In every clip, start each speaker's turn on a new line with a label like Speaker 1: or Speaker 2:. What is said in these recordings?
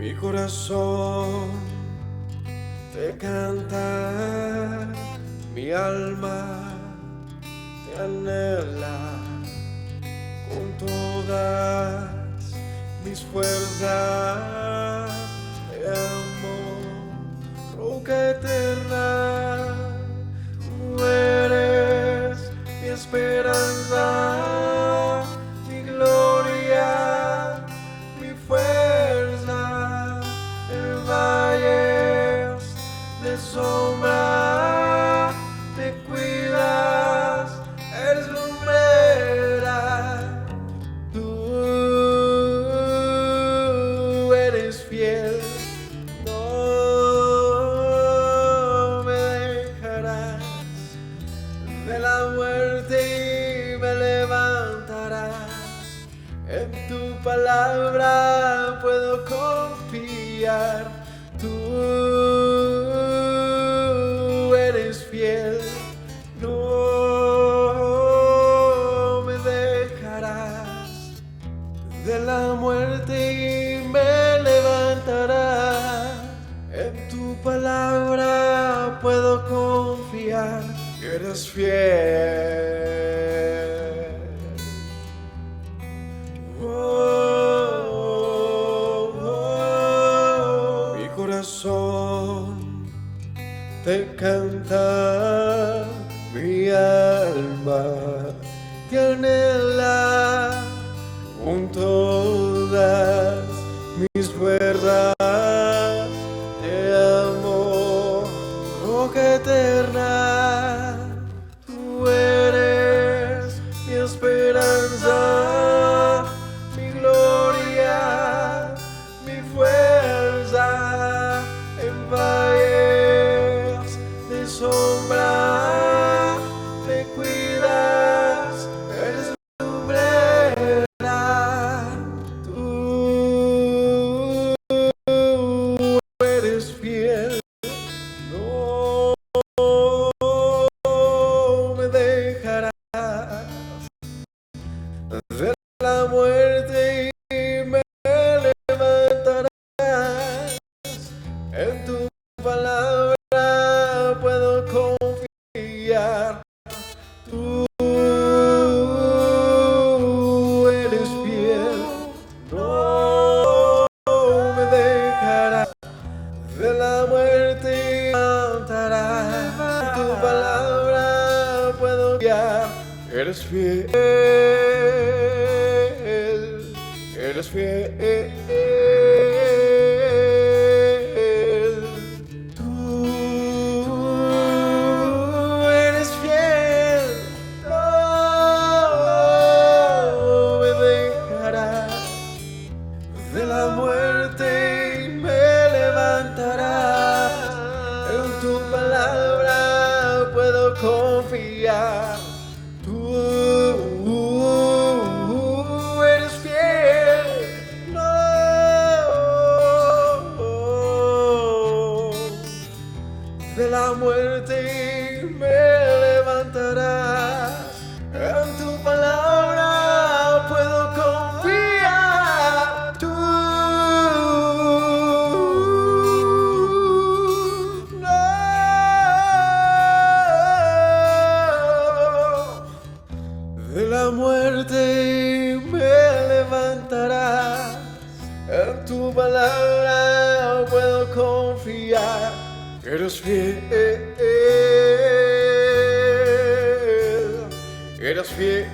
Speaker 1: Mi corazón te canta, mi alma te anhela con todas mis fuerzas. Te amo, roca eterna, tú eres mi esperanza, mi gloria, mi fuerza. En valles de sombra te cuidas, eres lumbrera. Tú eres fiel, no me dejarás. De la muerte y me levantarás. En tu palabra puedo confiar. Tú eres fiel, no me dejarás. De la muerte y me levantarás. En tu palabra puedo confiar. Eres fiel. Mi corazón te canta, mi alma te anhela con todas mis fuerzas. Te amo, roca eterna. Tú eres mi esperanza, mi gloria, mi fuerza. En valles de sombra te cuidas, eres lumbrera. Tú eres fiel, no me dejarás. De la muerte y me levantarás. En tu palabra puedo confiar. Tú eres fiel, no me dejarás. De la muerte me levantarás. En tu palabra puedo confiar. Eres fiel, eres fiel. Tú eres fiel, no me dejarás. De la muerte me levantarás. En tu palabra puedo confiar. Tú eres fiel, no. De la muerte me levantarás. En tu palabra puedo confiar. Tú no. De la muerte me levantarás. En tu palabra puedo confiar. Eres fiel, eres fiel.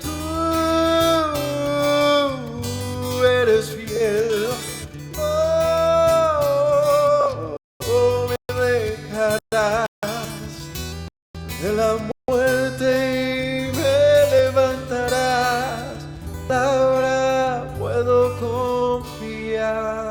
Speaker 1: Tú eres fiel, no me dejarás. De la muerte me levantarás. Ahora puedo confiar.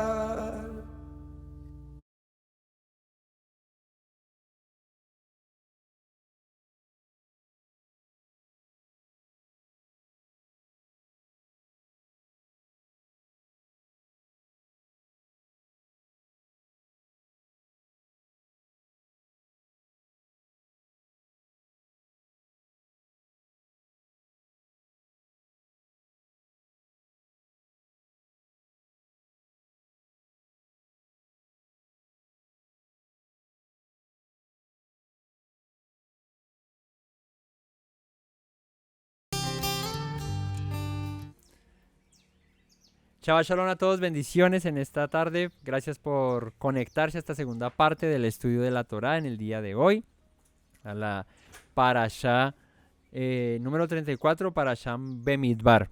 Speaker 2: Chava Shalom a todos, bendiciones en esta tarde. Gracias por conectarse a esta segunda parte del estudio de la Torá en el día de hoy. A la Parashá número 34, Parashá Bemidbar.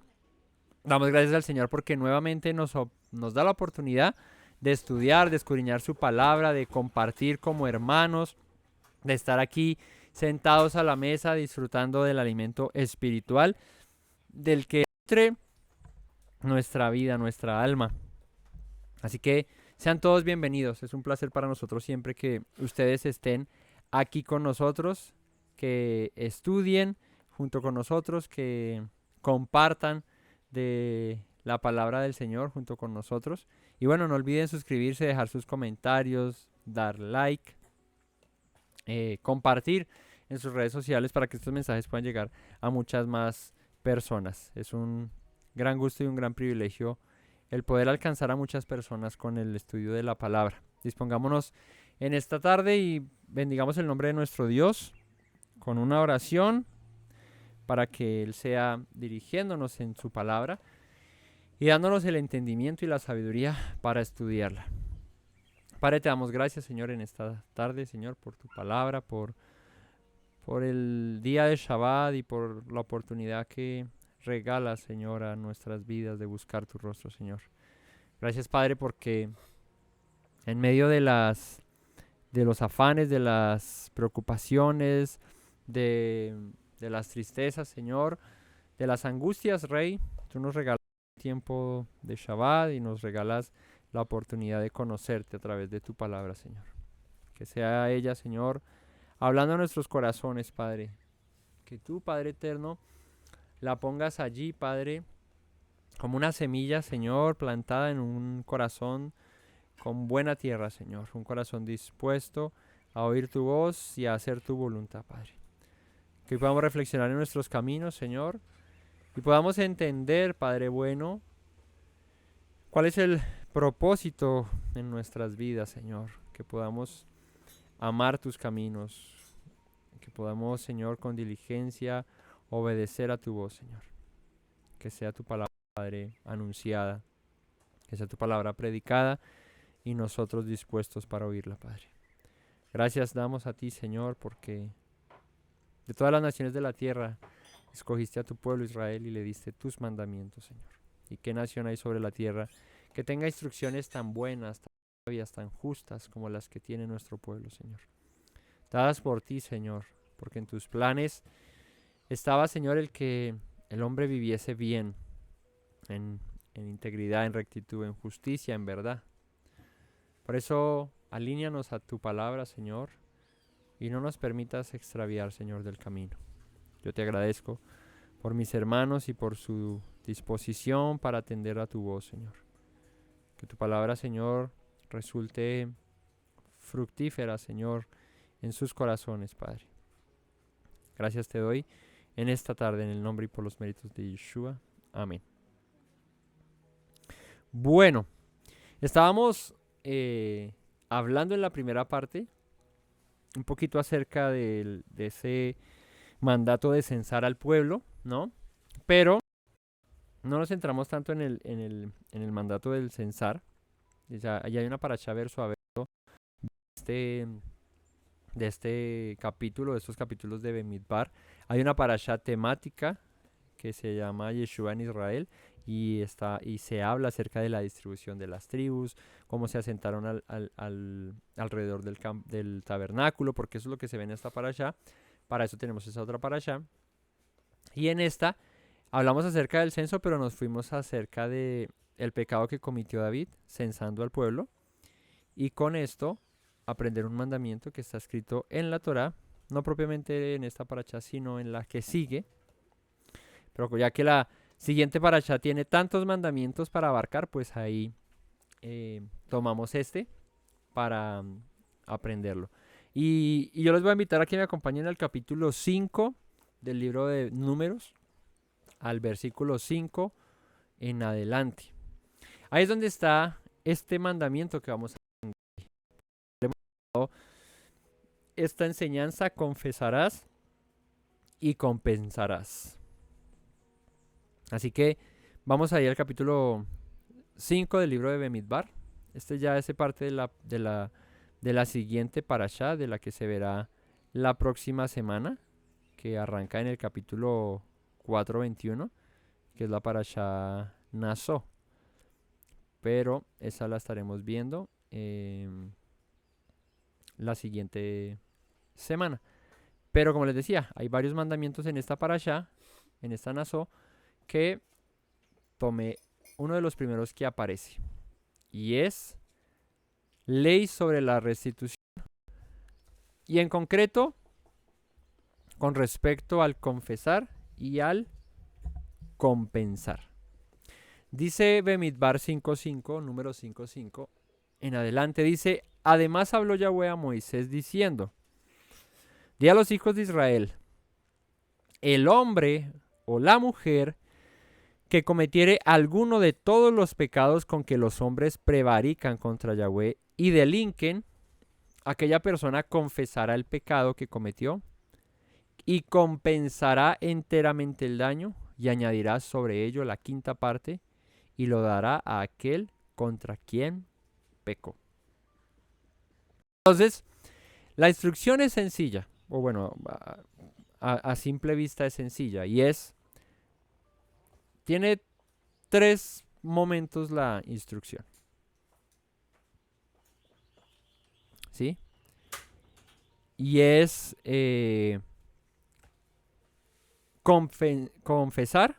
Speaker 2: Damos gracias al Señor porque nuevamente nos da la oportunidad de estudiar, de escudriñar su palabra, de compartir como hermanos, de estar aquí sentados a la mesa disfrutando del alimento espiritual del que nutre nuestra vida, nuestra alma. Así que sean todos bienvenidos. Es un placer para nosotros siempre que ustedes estén aquí con nosotros, que estudien junto con nosotros, que compartan de la palabra del Señor junto con nosotros. Y bueno, no olviden suscribirse, dejar sus comentarios, dar like, compartir en sus redes sociales para que estos mensajes puedan llegar a muchas más personas. Es un gran gusto y un gran privilegio el poder alcanzar a muchas personas con el estudio de la palabra. Dispongámonos en esta tarde y bendigamos el nombre de nuestro Dios con una oración para que Él sea dirigiéndonos en su palabra y dándonos el entendimiento y la sabiduría para estudiarla. Padre, te damos gracias, Señor, en esta tarde, Señor, por tu palabra, por el día de Shabbat y por la oportunidad que regalas, Señor, a nuestras vidas de buscar tu rostro, Señor. Gracias, Padre, porque en medio de los afanes, de las preocupaciones, de las tristezas, Señor, de las angustias, Rey, tú nos regalas el tiempo de Shabbat y nos regalas la oportunidad de conocerte a través de tu palabra, Señor. Que sea ella, Señor, hablando a nuestros corazones, Padre. Que tú, Padre eterno, la pongas allí, Padre, como una semilla, Señor, plantada en un corazón con buena tierra, Señor. Un corazón dispuesto a oír tu voz y a hacer tu voluntad, Padre. Que podamos reflexionar en nuestros caminos, Señor, y podamos entender, Padre bueno, cuál es el propósito en nuestras vidas, Señor. Que podamos amar tus caminos, que podamos, Señor, con diligencia obedecer a tu voz, Señor. Que sea tu palabra, Padre, anunciada, que sea tu palabra predicada y nosotros dispuestos para oírla, Padre. Gracias damos a ti, Señor, porque de todas las naciones de la tierra escogiste a tu pueblo Israel y le diste tus mandamientos, Señor. ¿Y qué nación hay sobre la tierra que tenga instrucciones tan buenas, tan sabias, tan justas como las que tiene nuestro pueblo, Señor? Dadas por ti, Señor, porque en tus planes estaba, Señor, el que el hombre viviese bien, en integridad, en rectitud, en justicia, en verdad. Por eso, alíñanos a tu palabra, Señor, y no nos permitas extraviar, Señor, del camino. Yo te agradezco por mis hermanos y por su disposición para atender a tu voz, Señor. Que tu palabra, Señor, resulte fructífera, Señor, en sus corazones, Padre. Gracias te doy en esta tarde, en el nombre y por los méritos de Yeshua. Amén. Bueno, estábamos hablando en la primera parte un poquito acerca de ese mandato de censar al pueblo, ¿no? Pero no nos centramos tanto en el mandato del censar. Ya hay una parashá verso a verso de este capítulo, de estos capítulos de Bemidbar. Hay una parashá temática que se llama Yeshua en Israel y se habla acerca de la distribución de las tribus, cómo se asentaron alrededor del tabernáculo, porque eso es lo que se ve en esta parashá. Para eso tenemos esa otra parashá. Y en esta hablamos acerca del censo, pero nos fuimos acerca de el pecado que cometió David censando al pueblo. Y con esto aprender un mandamiento que está escrito en la Torá, no propiamente en esta parashá, sino en la que sigue. Pero ya que la siguiente parashá tiene tantos mandamientos para abarcar, pues ahí tomamos este para aprenderlo. Y yo les voy a invitar a que me acompañen al capítulo 5 del libro de Números, al versículo 5 en adelante. Ahí es donde está este mandamiento que vamos a aprender. Esta enseñanza: confesarás y compensarás. Así que vamos a ir al capítulo 5 del libro de Bemidbar. Este ya hace parte de la siguiente parashá, de la que se verá la próxima semana, que arranca en el capítulo 4:21, que es la parashá Naso. Pero esa la estaremos viendo la siguiente semana. Pero como les decía, hay varios mandamientos en esta parashá, en esta Naso, que tomé uno de los primeros que aparece. Y es ley sobre la restitución. Y en concreto, con respecto al confesar y al compensar. Dice Bemidbar 5:5, número 5:5, en adelante dice, además habló Yahweh a Moisés diciendo, di a los hijos de Israel, el hombre o la mujer que cometiere alguno de todos los pecados con que los hombres prevarican contra Yahweh y delinquen, aquella persona confesará el pecado que cometió y compensará enteramente el daño y añadirá sobre ello la quinta parte y lo dará a aquel contra quien pecó. Entonces, la instrucción es sencilla, o bueno, a simple vista es sencilla, y tiene 3 momentos la instrucción. ¿Sí? Y es confesar,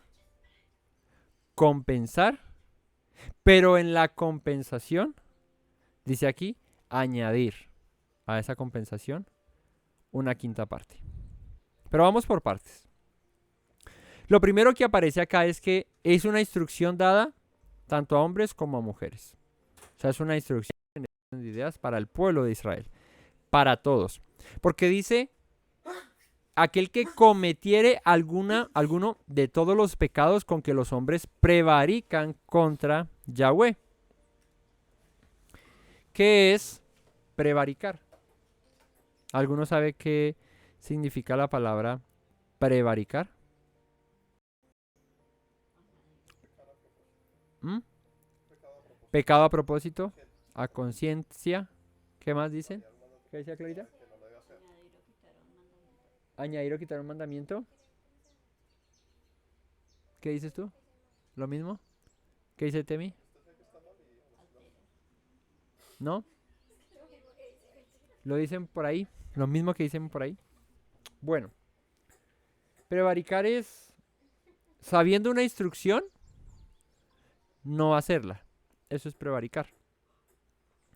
Speaker 2: compensar, pero en la compensación, dice aquí, añadir a esa compensación una quinta parte. Pero vamos por partes. Lo primero que aparece acá es que es una instrucción dada tanto a hombres como a mujeres. O sea, es una instrucción de ideas para el pueblo de Israel, para todos. Porque dice, aquel que cometiere alguno de todos los pecados con que los hombres prevarican contra Yahweh. ¿Qué es prevaricar? ¿Alguno sabe qué significa la palabra prevaricar? ¿Mm? Pecado a propósito, a conciencia. ¿Qué más dicen? ¿Qué decía Clarita? Añadir o quitar un mandamiento. ¿Qué dices tú? ¿Lo mismo? ¿Qué dice Temi? ¿No? ¿Lo dicen por ahí? ¿Lo mismo que dicen por ahí? Bueno, prevaricar es, sabiendo una instrucción, no hacerla. Eso es prevaricar.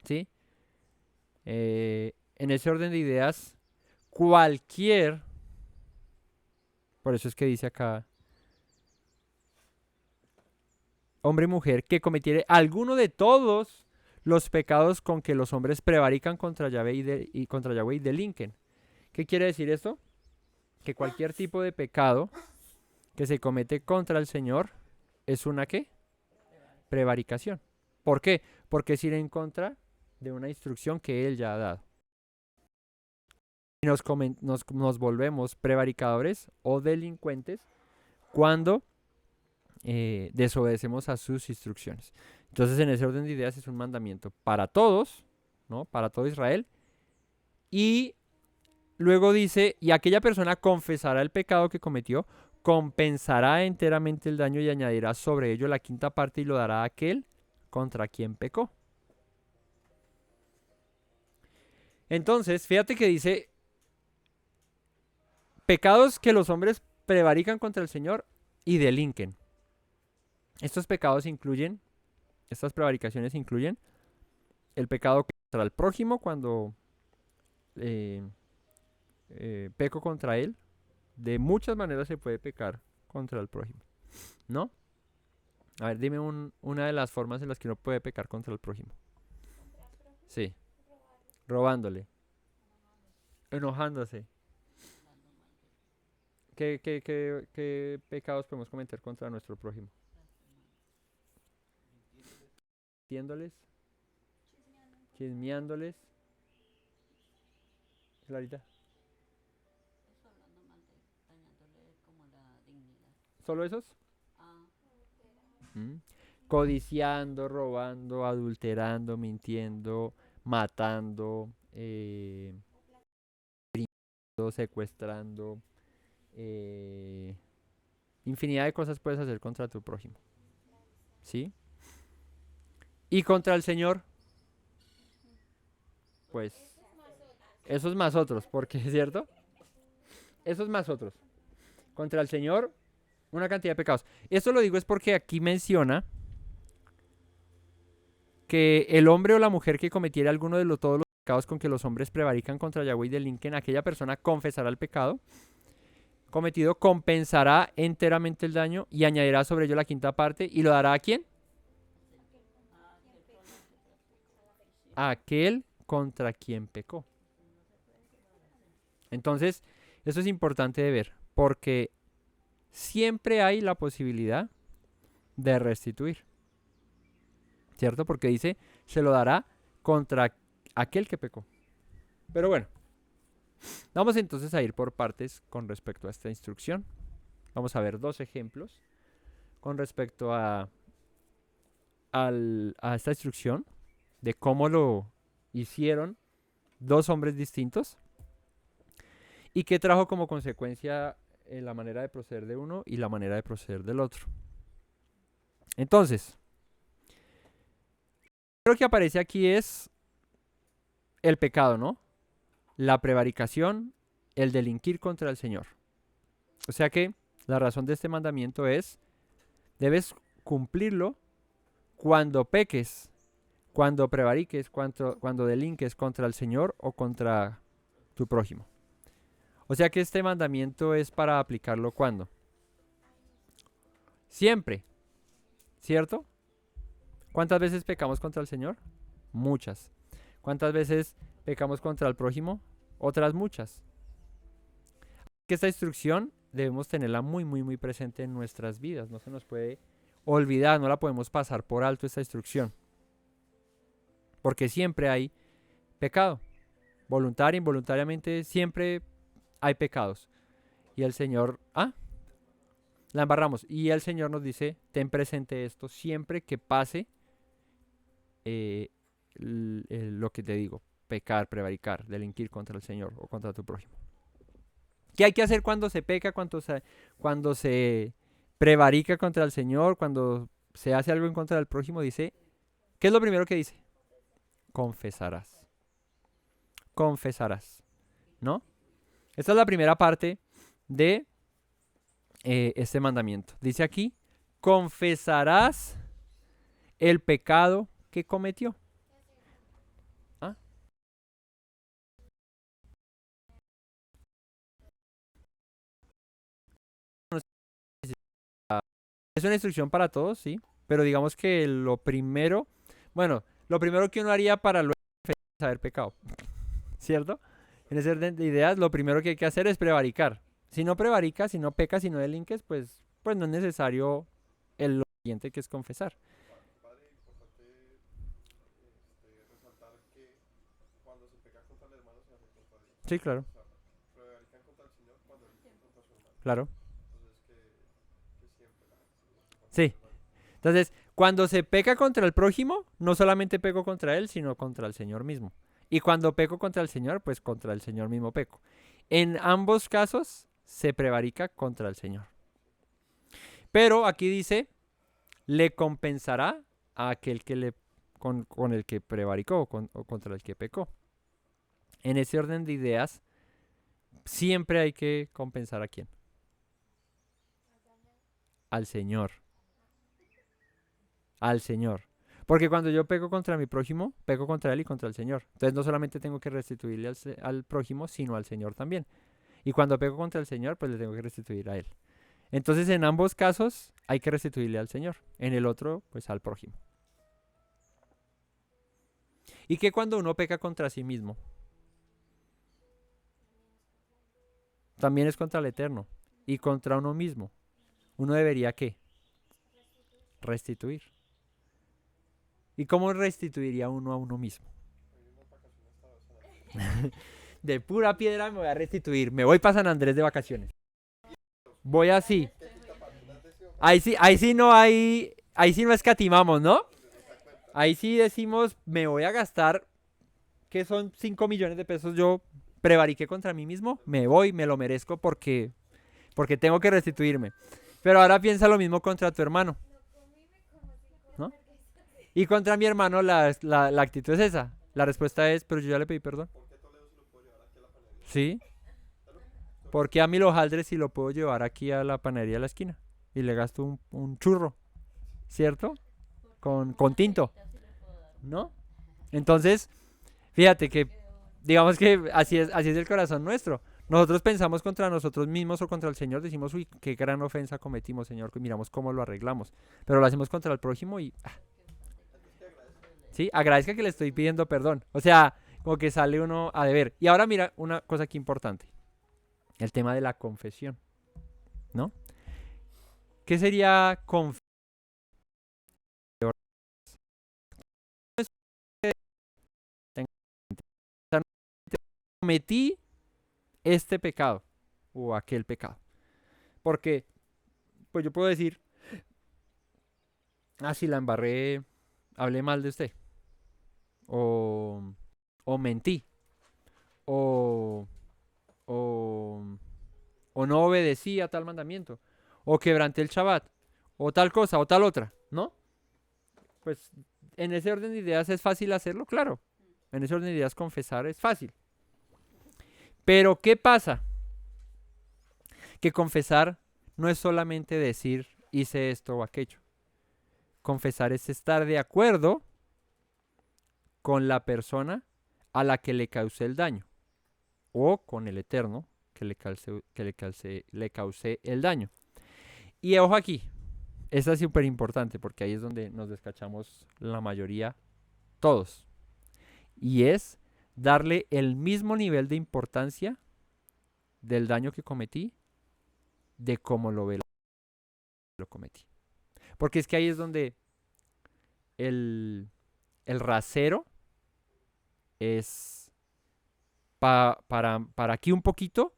Speaker 2: ¿Sí? En ese orden de ideas, cualquier, por eso es que dice acá, hombre y mujer que cometiere alguno de todos los pecados con que los hombres prevarican contra Yahweh contra Yahweh y delinquen. ¿Qué quiere decir esto? Que cualquier tipo de pecado que se comete contra el Señor es una ¿qué? Prevaricación. ¿Por qué? Porque es ir en contra de una instrucción que Él ya ha dado. Y nos volvemos prevaricadores o delincuentes cuando desobedecemos a sus instrucciones. Entonces, en ese orden de ideas es un mandamiento para todos, ¿no? Para todo Israel. Y luego dice, y aquella persona confesará el pecado que cometió, compensará enteramente el daño y añadirá sobre ello la quinta parte y lo dará a aquel contra quien pecó. Entonces, fíjate que dice, pecados que los hombres prevarican contra el Señor y delinquen. Estos pecados incluyen, estas prevaricaciones incluyen el pecado contra el prójimo cuando peco contra él. De muchas maneras se puede pecar contra el prójimo, ¿no? A ver, dime una de las formas en las que uno puede pecar contra el prójimo. Sí, robándole, enojándose. ¿Qué pecados podemos cometer contra nuestro prójimo? Mintiéndoles, chismeándoles. Clarita. ¿Solo esos? Mm. codiciando, robando, adulterando, mintiendo, matando, secuestrando, eh, infinidad de cosas puedes hacer contra tu prójimo, ¿sí? Y contra el Señor, pues, esos más otros, porque es cierto, esos más otros. Contra el Señor, una cantidad de pecados. Esto lo digo es porque aquí menciona que el hombre o la mujer que cometiera alguno de todos los pecados con que los hombres prevarican contra Yahweh y delinquen, aquella persona confesará el pecado cometido, compensará enteramente el daño y añadirá sobre ello la quinta parte y lo dará ¿a quién? A aquel contra quien pecó. Entonces, eso es importante de ver, porque siempre hay la posibilidad de restituir, ¿cierto? Porque dice, se lo dará contra aquel que pecó. Pero bueno, vamos entonces a ir por partes con respecto a esta instrucción. Vamos a ver dos ejemplos con respecto a esta instrucción de cómo lo hicieron dos hombres distintos y qué trajo como consecuencia la manera de proceder de uno y la manera de proceder del otro. Entonces, lo que aparece aquí es el pecado, ¿no? La prevaricación, el delinquir contra el Señor. O sea que la razón de este mandamiento es, debes cumplirlo cuando peques, cuando prevariques, cuando delinques contra el Señor o contra tu prójimo. O sea que este mandamiento es para aplicarlo cuando. Siempre, ¿cierto? ¿Cuántas veces pecamos contra el Señor? Muchas. ¿Cuántas veces pecamos contra el prójimo? Otras muchas. Que esta instrucción debemos tenerla muy, muy, muy presente en nuestras vidas. No se nos puede olvidar, no la podemos pasar por alto esta instrucción. Porque siempre hay pecado. Voluntaria, involuntariamente, siempre hay pecados. Y el Señor, la embarramos. Y el Señor nos dice, ten presente esto siempre que pase lo que te digo, pecar, prevaricar, delinquir contra el Señor o contra tu prójimo. ¿Qué hay que hacer cuando se peca, cuando se prevarica contra el Señor, cuando se hace algo en contra del prójimo? Dice, ¿qué es lo primero que dice? Confesarás. Confesarás, ¿no? Esta es la primera parte de este mandamiento. Dice aquí, confesarás el pecado que cometió. ¿Ah? Es una instrucción para todos, sí, pero digamos que lo primero que uno haría para luego es haber pecado, ¿cierto? En ese orden de ideas, lo primero que hay que hacer es prevaricar. Si no prevaricas, si no pecas, si no delinques, pues no es necesario lo siguiente que es confesar.
Speaker 1: Padre, importante resaltar que cuando se peca contra el hermano se hace contra Dios.
Speaker 2: Sí, claro,
Speaker 1: O sea, prevarican contra el Señor cuando delinquen contra su hermano.
Speaker 2: claro.
Speaker 1: Entonces que siempre
Speaker 2: Sí. Entonces, cuando se peca contra el prójimo, no solamente peco contra él, sino contra el Señor mismo. Y cuando peco contra el Señor, pues contra el Señor mismo peco. En ambos casos se prevarica contra el Señor. Pero aquí dice, le compensará a aquel que con el que prevaricó o contra el que pecó. En ese orden de ideas, siempre hay que compensar a quién. Al Señor. Al Señor. Porque cuando yo peco contra mi prójimo, peco contra él y contra el Señor. Entonces no solamente tengo que restituirle al prójimo, sino al Señor también. Y cuando peco contra el Señor, pues le tengo que restituir a él. Entonces en ambos casos hay que restituirle al Señor. En el otro, pues al prójimo. ¿Y qué cuando uno peca contra sí mismo? También es contra el Eterno. Y contra uno mismo. Uno debería, ¿qué? Restituir. ¿Y cómo restituiría uno a uno mismo? De pura piedra me voy a restituir. Me voy para San Andrés de vacaciones. Voy así. Ahí sí ahí sí no escatimamos, ¿no? Ahí sí decimos, me voy a gastar, que son 5 millones de pesos, yo prevariqué contra mí mismo, me voy, me lo merezco porque tengo que restituirme. Pero ahora piensa lo mismo contra tu hermano, ¿no? Y contra mi hermano la actitud es esa. La respuesta es, pero yo ya le pedí perdón. Sí, porque a mí los hojaldre si lo puedo llevar aquí a la panadería de la esquina y le gasto un churro, ¿cierto? Con tinto, ¿no? Entonces, fíjate que, digamos que así es el corazón nuestro. Nosotros pensamos contra nosotros mismos o contra el Señor, decimos, uy, qué gran ofensa cometimos, Señor, que miramos cómo lo arreglamos. Pero lo hacemos contra el prójimo y, sí, agradezca que le estoy pidiendo perdón. O sea, como que sale uno a deber. Y ahora mira una cosa aquí importante, el tema de la confesión, ¿no? ¿Qué sería confesión? Cometí este pecado o aquel pecado. Porque, pues yo puedo decir, ah, si la embarré, hablé mal de usted, o, o mentí, o, o, o no obedecí a tal mandamiento, o quebranté el Shabbat, o tal cosa, o tal otra, ¿no? Pues en ese orden de ideas es fácil hacerlo, claro. En ese orden de ideas confesar es fácil. Pero ¿qué pasa? Que confesar no es solamente decir hice esto o aquello. Confesar es estar de acuerdo con la persona a la que le causé el daño o con el Eterno le causé el daño. Y ojo aquí, esta es súper importante porque ahí es donde nos descachamos la mayoría, todos. Y es darle el mismo nivel de importancia del daño que cometí de cómo lo cometí. Porque es que ahí es donde el rasero es para aquí un poquito,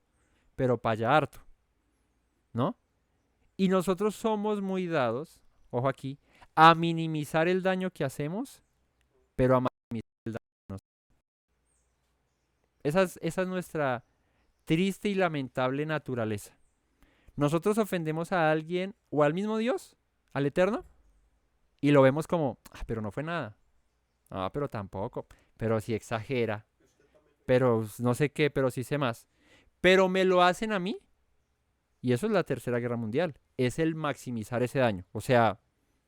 Speaker 2: pero para allá harto, ¿no? Y nosotros somos muy dados, ojo aquí, a minimizar el daño que hacemos, pero a maximizar el daño. Esa es nuestra triste y lamentable naturaleza. Nosotros ofendemos a alguien o al mismo Dios, al Eterno, y lo vemos como, ah, pero no fue nada. Ah, pero tampoco. Pero si exagera. Pero no sé qué, pero sí sé más. Pero me lo hacen a mí. Y eso es la Tercera Guerra Mundial. Es el maximizar ese daño. O sea,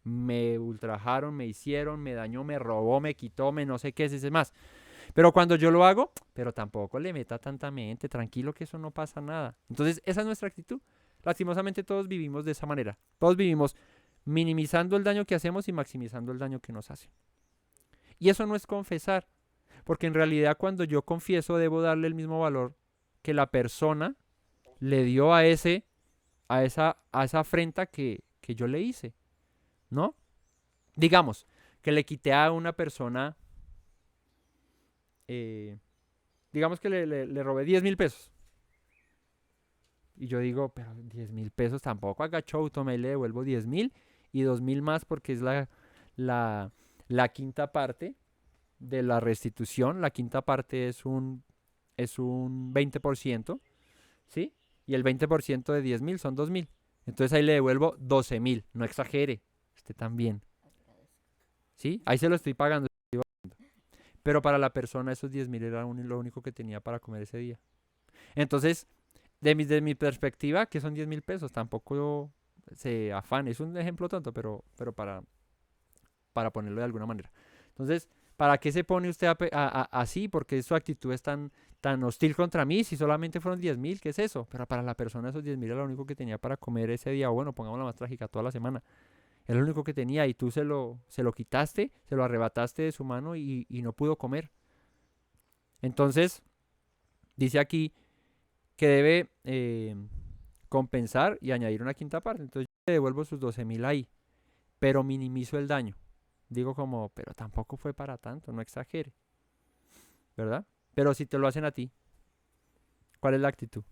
Speaker 2: me ultrajaron, me hicieron, me dañó, me robó, me quitó, me no sé qué, ese más. Pero cuando yo lo hago, pero tampoco le meta tanta mente, tranquilo que eso no pasa nada. Entonces, esa es nuestra actitud. Lastimosamente todos vivimos de esa manera. Todos vivimos minimizando el daño que hacemos y maximizando el daño que nos hacen. Y eso no es confesar, porque en realidad cuando yo confieso debo darle el mismo valor que la persona le dio a esa afrenta que yo le hice, ¿no? Digamos, que le quité a una persona, eh, digamos que le robé 10.000 pesos. Y yo digo, pero 10.000 pesos tampoco haga show, tome y le devuelvo 10.000 y 2.000 más porque es la, la quinta parte de la restitución. La quinta parte es un 20%, ¿sí? Y el 20% de 10.000 son 2.000. Entonces ahí le devuelvo 12.000. No exagere, usted también, ¿sí? Ahí se lo estoy pagando. Pero para la persona esos 10.000 era lo único que tenía para comer ese día. Entonces, de mi perspectiva, que son 10.000 pesos, tampoco se afane. Es un ejemplo tonto, pero para ponerlo de alguna manera. Entonces, ¿para qué se pone usted así? Porque su actitud es tan hostil contra mí. Si solamente fueron 10.000, ¿qué es eso? Pero para la persona esos 10.000 era lo único que tenía para comer ese día. O bueno, pongamos la más trágica, toda la semana. Era lo único que tenía y tú se lo quitaste, se lo arrebataste de su mano y no pudo comer. Entonces, dice aquí que debe compensar y añadir una quinta parte. Entonces, yo le devuelvo sus 12.000 ahí, pero minimizo el daño. Digo como, pero tampoco fue para tanto, no exagere, ¿verdad? Pero si te lo hacen a ti, ¿cuál es la actitud?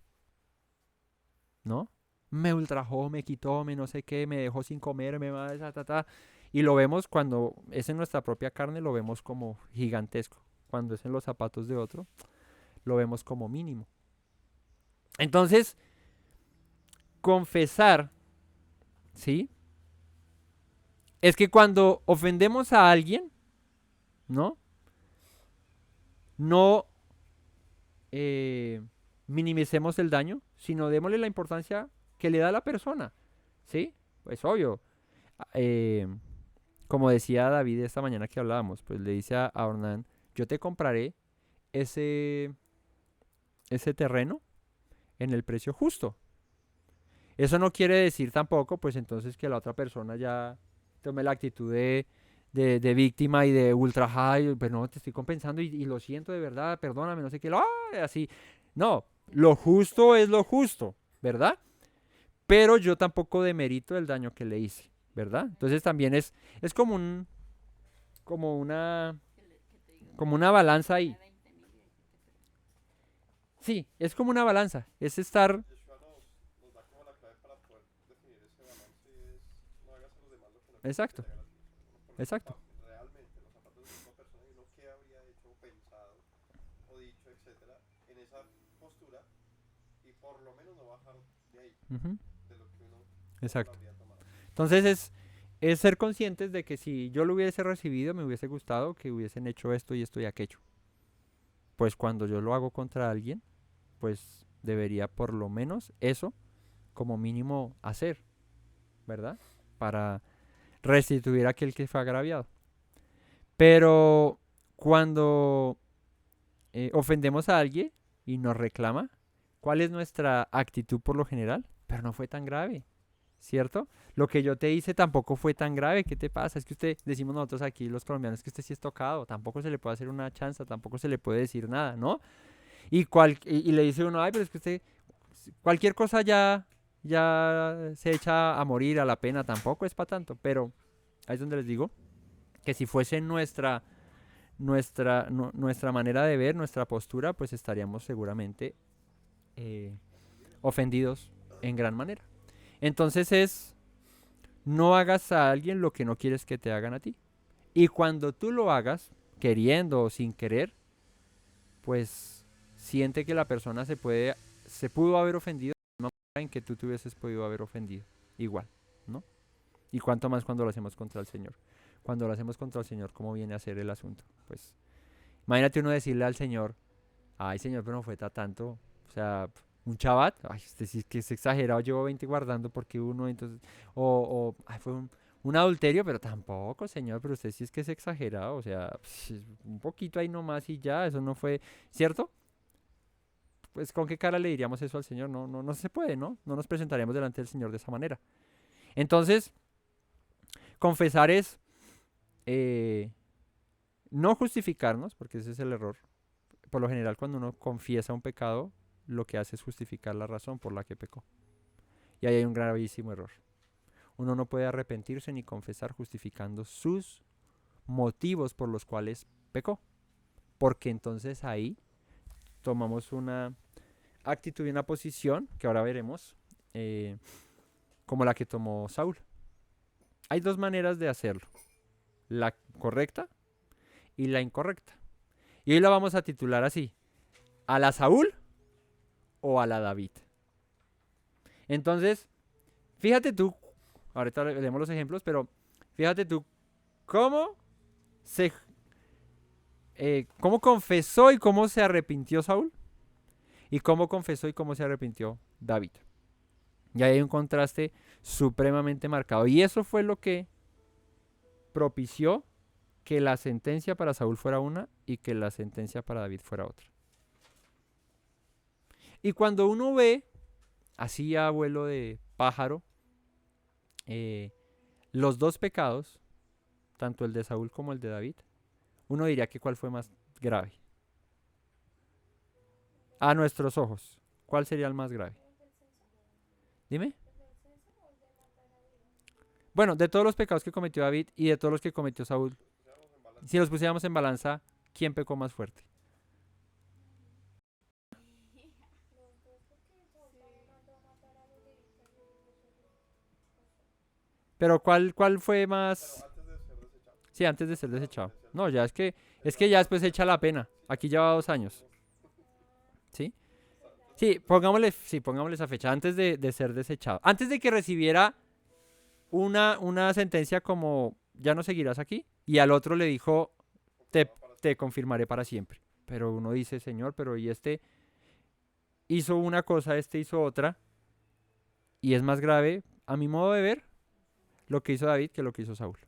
Speaker 2: ¿No? me ultrajó, me quitó, me no sé qué, me dejó sin comer, me va, y lo vemos cuando es en nuestra propia carne, lo vemos como gigantesco. Cuando es en los zapatos de otro, lo vemos como mínimo. Entonces, confesar, ¿sí? Es que cuando ofendemos a alguien, ¿no? No minimicemos el daño, sino démosle la importancia que le da a la persona, ¿sí? Pues obvio. eh, Como decía David esta mañana que hablábamos, pues le dice a Ornán, yo te compraré ese, ese terreno en el precio justo. Eso no quiere decir tampoco, pues entonces que la otra persona ya tome la actitud de víctima y de ultrajada, y, pues no, te estoy compensando y lo siento de verdad, perdóname, no sé qué, así. No, lo justo es lo justo, ¿verdad? Pero yo tampoco demerito el daño que le hice, ¿verdad? Entonces también es como un, como una, como una balanza ahí. Sí, es como una balanza, es estar,
Speaker 1: Yeshua nos da como la clave para poder definir ese balance y es no hagas a los demás lo que no quieres que
Speaker 2: exacto,
Speaker 1: te hagan a ti. Uno pone
Speaker 2: exacto.
Speaker 1: realmente los zapatos de otra persona y uno qué habría hecho o pensado o dicho, etcétera, en esa postura y por lo menos no bajar de ahí,
Speaker 2: Ujú,
Speaker 1: de lo que uno mejor
Speaker 2: exacto.
Speaker 1: habría tomado.
Speaker 2: Entonces es ser conscientes de que si yo lo hubiese recibido, me hubiese gustado que hubiesen hecho esto y esto y aquello. Pues cuando yo lo hago contra alguien, pues debería por lo menos eso como mínimo hacer, ¿verdad? Para restituir a aquel que fue agraviado. Pero cuando ofendemos a alguien y nos reclama, ¿cuál es nuestra actitud por lo general? Pero no fue tan grave, ¿cierto? Lo que yo te hice tampoco fue tan grave. ¿Qué te pasa? Es que usted, decimos nosotros aquí los colombianos, que usted sí es tocado. Tampoco se le puede hacer una chanza, tampoco se le puede decir nada, ¿no? Y le dice uno, ay, pero es que usted, cualquier cosa ya se echa a morir a la pena, tampoco es para tanto. Pero ahí es donde les digo que si fuese nuestra manera de ver, nuestra postura, pues estaríamos seguramente eh, ofendidos en gran manera. Entonces no hagas a alguien lo que no quieres que te hagan a ti. Y cuando tú lo hagas, queriendo o sin querer, pues siente que la persona se pudo haber ofendido de la misma manera en que tú te hubieses podido haber ofendido. Igual, ¿no? Y cuanto más cuando lo hacemos contra el Señor. Cuando lo hacemos contra el Señor, ¿cómo viene a ser el asunto? Pues imagínate uno decirle al Señor, ay Señor, pero no fue tanto. O sea, un chabat, ay, este sí es que es exagerado, llevo 20 guardando porque uno, entonces, ay, fue un adulterio, pero tampoco, Señor, pero usted sí es que es exagerado, o sea, un poquito ahí nomás y ya, eso no fue, ¿cierto? Pues con qué cara le diríamos eso al Señor, no, no, no se puede, ¿no? No nos presentaríamos delante del Señor de esa manera. Entonces, confesar es eh, no justificarnos, porque ese es el error. Por lo general, cuando uno confiesa un pecado, lo que hace es justificar la razón por la que pecó. Y ahí hay un gravísimo error. Uno no puede arrepentirse ni confesar justificando sus motivos por los cuales pecó. Porque entonces ahí tomamos una actitud y una posición que ahora veremos como la que tomó Saúl. Hay dos maneras de hacerlo. La correcta y la incorrecta. Y hoy la vamos a titular así. ¿A la Saúl o a la David? Entonces, fíjate tú, ahorita leemos los ejemplos, pero fíjate tú cómo se cómo confesó y cómo se arrepintió Saúl y cómo confesó y cómo se arrepintió David. Y ahí hay un contraste supremamente marcado. Y eso fue lo que propició que la sentencia para Saúl fuera una y que la sentencia para David fuera otra. Y cuando uno ve, así a vuelo de pájaro, eh, los dos pecados, tanto el de Saúl como el de David, uno diría que cuál fue más grave. A nuestros ojos, ¿cuál sería el más grave? Dime. Bueno, de todos los pecados que cometió David y de todos los que cometió Saúl, si los pusiéramos en balanza, ¿quién pecó más fuerte? Pero ¿cuál fue
Speaker 1: Pero
Speaker 2: más?
Speaker 1: antes de ser desechado.
Speaker 2: Sí, antes de ser
Speaker 1: Antes de
Speaker 2: desechado.
Speaker 1: ser
Speaker 2: No, ya es que
Speaker 1: desechado.
Speaker 2: ya después echa la pena. Aquí lleva 2 años, ¿sí? Sí, pongámosle esa fecha, antes de ser desechado. Antes de que recibiera una sentencia como, ya no seguirás aquí. Y al otro le dijo, te,
Speaker 1: Confirmado para
Speaker 2: te
Speaker 1: siempre.
Speaker 2: confirmaré para siempre. Pero uno dice, Señor, pero y este hizo una cosa, este hizo otra. Y es más grave, a mi modo de ver, lo que hizo David que lo que hizo Saúl.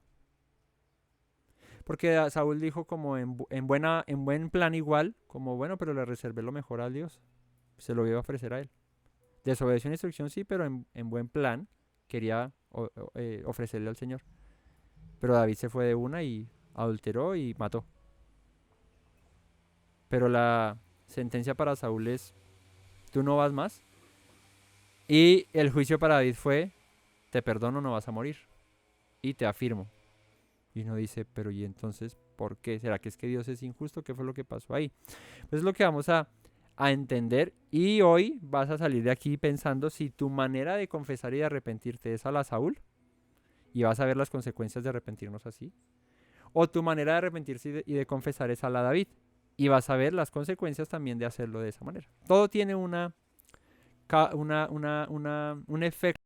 Speaker 2: Porque Saúl dijo como en buen plan igual, como bueno, pero le reservé lo mejor a Dios. Se lo iba a ofrecer a él. Desobedeció una instrucción, sí, pero en buen plan quería ofrecerle al Señor. Pero David se fue de una y adulteró y mató. Pero la sentencia para Saúl es, tú no vas más. Y el juicio para David fue, te perdono, no vas a morir. Y te afirmo. Y uno dice, pero ¿y entonces por qué? ¿Será que es que Dios es injusto? ¿Qué fue lo que pasó ahí? Pues es lo que vamos a entender. Y hoy vas a salir de aquí pensando si tu manera de confesar y de arrepentirte es a la Saúl. Y vas a ver las consecuencias de arrepentirnos así. O tu manera de arrepentirse y de confesar es a la David. Y vas a ver las consecuencias también de hacerlo de esa manera. Todo tiene un efecto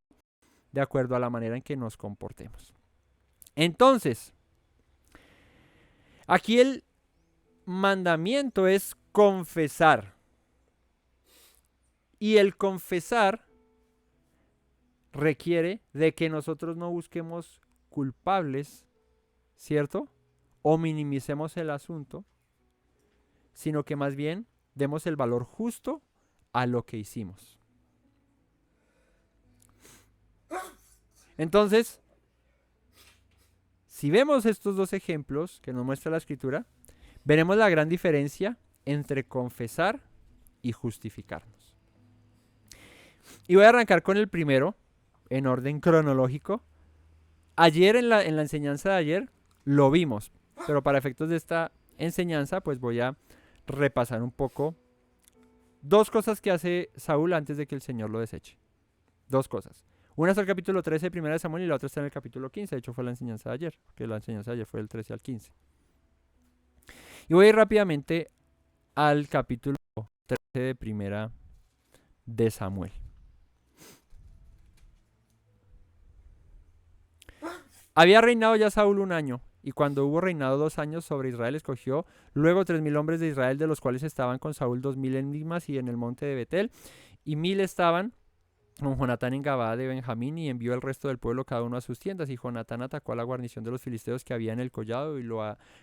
Speaker 2: de acuerdo a la manera en que nos comportemos. Entonces, aquí el mandamiento es confesar. Y el confesar requiere de que nosotros no busquemos culpables, ¿cierto? O minimicemos el asunto, sino que más bien demos el valor justo a lo que hicimos. Entonces, si vemos estos dos ejemplos que nos muestra la escritura, veremos la gran diferencia entre confesar y justificarnos. Y voy a arrancar con el primero, en orden cronológico. Ayer en la enseñanza de ayer lo vimos, pero para efectos de esta enseñanza pues voy a repasar un poco dos cosas que hace Saúl antes de que el Señor lo deseche. Dos cosas. Una está en el capítulo 13 de 1 de Samuel y la otra está en el capítulo 15. De hecho fue la enseñanza de ayer, porque la enseñanza de ayer fue del 13 al 15. Y voy a ir rápidamente al capítulo 13 de 1 de Samuel. Había reinado ya Saúl 1 año, y cuando hubo reinado 2 años sobre Israel, escogió luego 3000 hombres de Israel, de los cuales estaban con Saúl 2000 en Migmas y en el monte de Betel, y 1000 estaban con Jonatán en Gabaa de Benjamín, y envió el resto del pueblo cada uno a sus tiendas. Y Jonatán atacó a la guarnición de los filisteos que había en el collado, y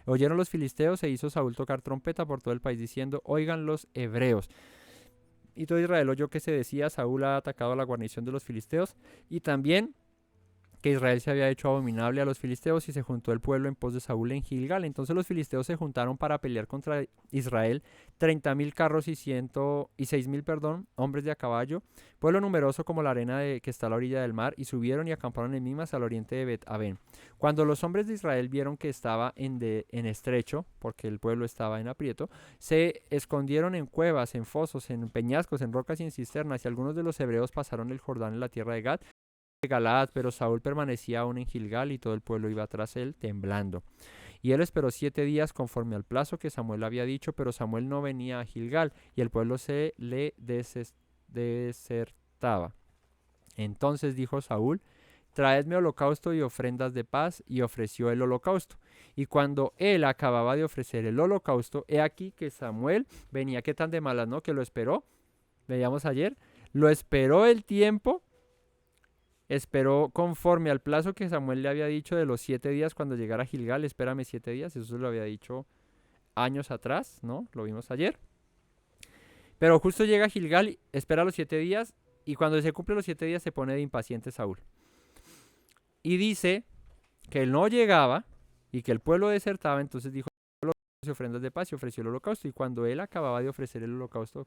Speaker 2: oyeron los filisteos, e hizo Saúl tocar trompeta por todo el país, diciendo, oigan los hebreos. Y todo Israel oyó que se decía, Saúl ha atacado a la guarnición de los filisteos, y también que Israel se había hecho abominable a los filisteos, y se juntó el pueblo en pos de Saúl en Gilgal. Entonces los filisteos se juntaron para pelear contra Israel, 30.000 carros y 6.000, hombres de a caballo, pueblo numeroso como la arena que está a la orilla del mar, y subieron y acamparon en Mimas al oriente de Bet-Aven. Cuando los hombres de Israel vieron que estaba en estrecho, porque el pueblo estaba en aprieto, se escondieron en cuevas, en fosos, en peñascos, en rocas y en cisternas, y algunos de los hebreos pasaron el Jordán en la tierra de Gad, Galaad, pero Saúl permanecía aún en Gilgal, y todo el pueblo iba tras él temblando. Y él esperó 7 días conforme al plazo que Samuel había dicho, pero Samuel no venía a Gilgal, y el pueblo se le desertaba. Entonces dijo Saúl, traedme holocausto y ofrendas de paz, y ofreció el holocausto. Y cuando él acababa de ofrecer el holocausto, he aquí que Samuel venía, qué tan de malas, ¿no? Que lo esperó, veíamos ayer, lo esperó el tiempo. Esperó conforme al plazo que Samuel le había dicho de los 7 días cuando llegara a Gilgal. Espérame 7 días. Eso se lo había dicho años atrás, ¿no? Lo vimos ayer. Pero justo llega a Gilgal, espera los 7 días. Y cuando se cumplen los 7 días se pone de impaciente Saúl. Y dice que él no llegaba y que el pueblo desertaba. Entonces dijo ofrendas de paz y ofreció el holocausto. Y cuando él acababa de ofrecer el holocausto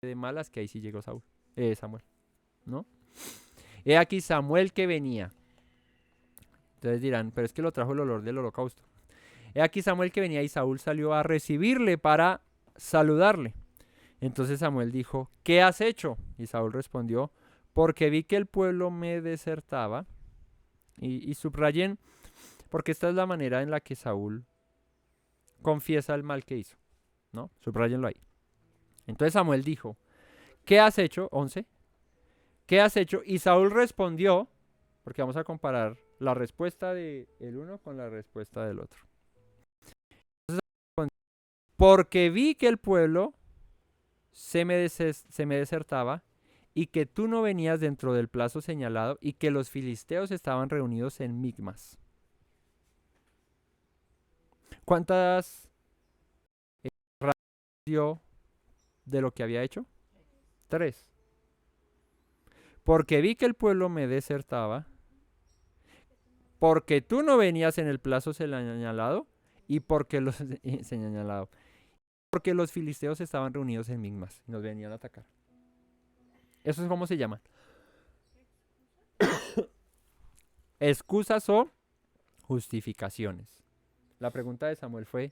Speaker 2: de malas, que ahí sí llegó Samuel, ¿no? He aquí Samuel que venía. Entonces dirán, pero es que lo trajo el olor del holocausto. He aquí Samuel que venía, y Saúl salió a recibirle para saludarle. Entonces Samuel dijo, ¿qué has hecho? Y Saúl respondió, porque vi que el pueblo me desertaba Y subrayen, porque esta es la manera en la que Saúl confiesa el mal que hizo, ¿no? Subrayenlo ahí. Entonces Samuel dijo, ¿qué has hecho? 11. ¿Qué has hecho? Y Saúl respondió, porque vamos a comparar la respuesta del uno con la respuesta del otro. Entonces, porque vi que el pueblo se me desertaba y que tú no venías dentro del plazo señalado y que los filisteos estaban reunidos en Migmas. ¿Cuántas dio de lo que había hecho? 3. Porque vi que el pueblo me desertaba, porque tú no venías en el plazo señalado y porque porque los filisteos estaban reunidos en Migmas y nos venían a atacar. Eso es como se llaman. Excusas o justificaciones. La pregunta de Samuel fue,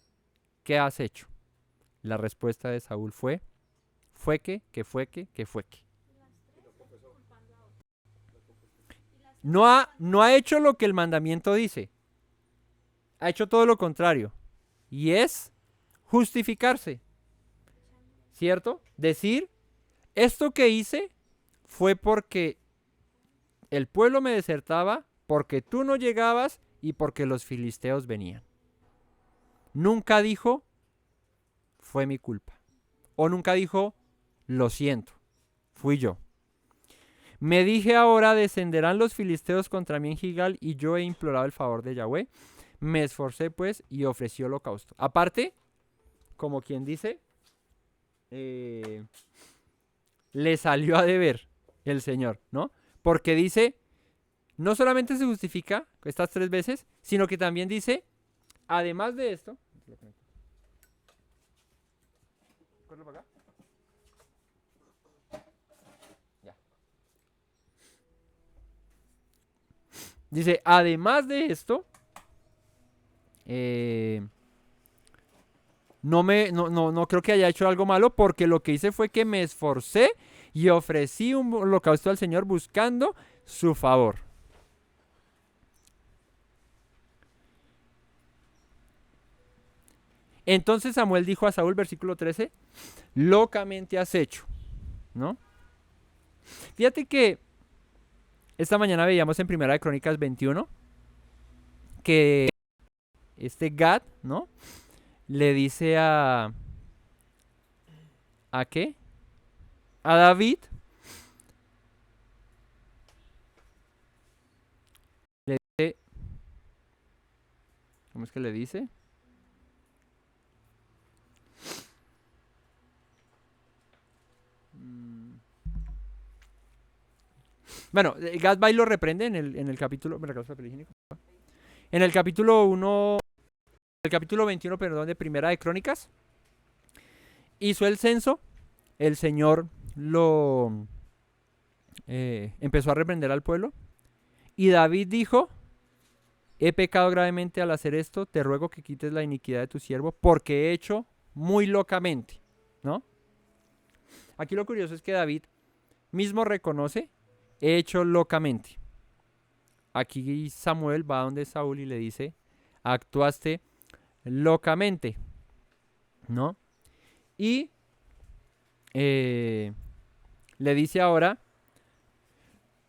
Speaker 2: ¿qué has hecho? La respuesta de Saúl fue que. No ha hecho lo que el mandamiento dice. Ha hecho todo lo contrario. Y es justificarse. ¿Cierto? Decir, esto que hice fue porque el pueblo me desertaba, porque tú no llegabas y porque los filisteos venían. Nunca dijo, fue mi culpa. O nunca dijo, lo siento, fui yo. Me dije ahora, descenderán los filisteos contra mí en Gilgal y yo he implorado el favor de Yahweh. Me esforcé pues y ofrecí holocausto. Aparte, como quien dice, le salió a deber el Señor, ¿no? Porque dice, no solamente se justifica estas 3 veces, sino que también dice, además de esto, dice, además de esto, no creo que haya hecho algo malo, porque lo que hice fue que me esforcé y ofrecí un holocausto al Señor buscando su favor. Entonces Samuel dijo a Saúl, versículo 13, locamente has hecho, ¿no? Fíjate que esta mañana veíamos en Primera de Crónicas 21 que Gad, ¿no? Le dice ¿a qué? A David. Le dice, ¿cómo es que le dice? Bueno, Gad va y lo reprende en el capítulo. En el capítulo 1. El capítulo 21, perdón, de Primera de Crónicas. Hizo el censo. El Señor lo empezó a reprender al pueblo. Y David dijo: he pecado gravemente al hacer esto. Te ruego que quites la iniquidad de tu siervo, porque he hecho muy locamente, ¿no? Aquí lo curioso es que David mismo reconoce: he hecho locamente. Aquí Samuel va donde Saúl y le dice: actuaste locamente, ¿no? Y le dice ahora: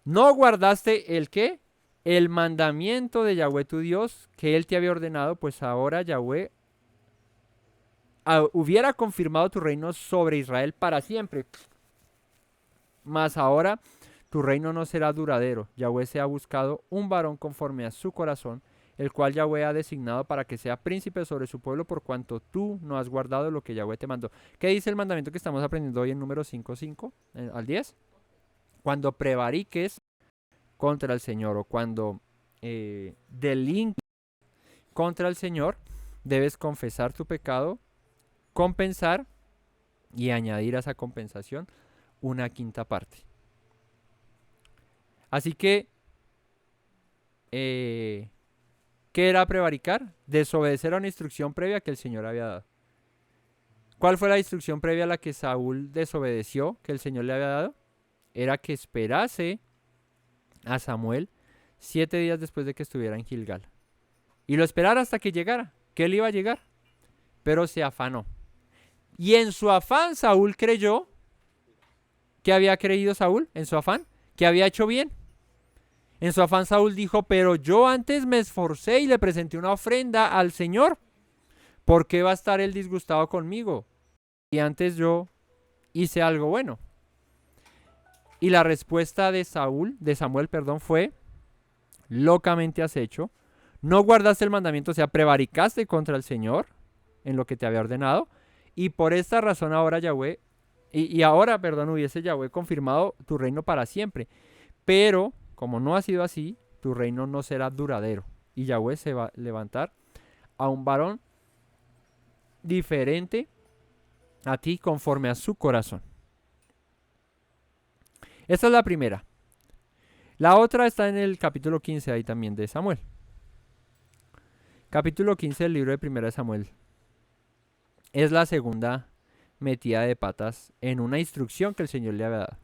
Speaker 2: no guardaste el ¿qué? El mandamiento de Yahweh tu Dios que él te había ordenado, pues ahora Yahweh hubiera confirmado tu reino sobre Israel para siempre. Mas ahora tu reino no será duradero. Yahweh se ha buscado un varón conforme a su corazón, el cual Yahweh ha designado para que sea príncipe sobre su pueblo, por cuanto tú no has guardado lo que Yahweh te mandó. ¿Qué dice el mandamiento que estamos aprendiendo hoy en número 5:5 al 10? Cuando prevariques contra el Señor o cuando delinques contra el Señor, debes confesar tu pecado, compensar y añadir a esa compensación una quinta parte. Así que, ¿qué era prevaricar? Desobedecer a una instrucción previa que el Señor había dado. ¿Cuál fue la instrucción previa a la que Saúl desobedeció que el Señor le había dado? Era que esperase a Samuel 7 días después de que estuviera en Gilgal. Y lo esperara hasta que llegara, que él iba a llegar. Pero se afanó. Y en su afán Saúl creyó, ¿qué había creído Saúl en su afán? Que había hecho bien. En su afán Saúl dijo, pero yo antes me esforcé y le presenté una ofrenda al Señor. ¿Por qué va a estar él disgustado conmigo? Y antes yo hice algo bueno. Y la respuesta de Samuel, fue, locamente has hecho, no guardaste el mandamiento, o sea, prevaricaste contra el Señor en lo que te había ordenado, y por esta razón ahora hubiese Yahweh confirmado tu reino para siempre. Pero, como no ha sido así, tu reino no será duradero, y Yahweh se va a levantar a un varón diferente a ti conforme a su corazón. Esta es la primera. La otra está en el capítulo 15 ahí también de Samuel. Capítulo 15 del libro de Primera de Samuel. Es la segunda metida de patas en una instrucción que el Señor le había dado.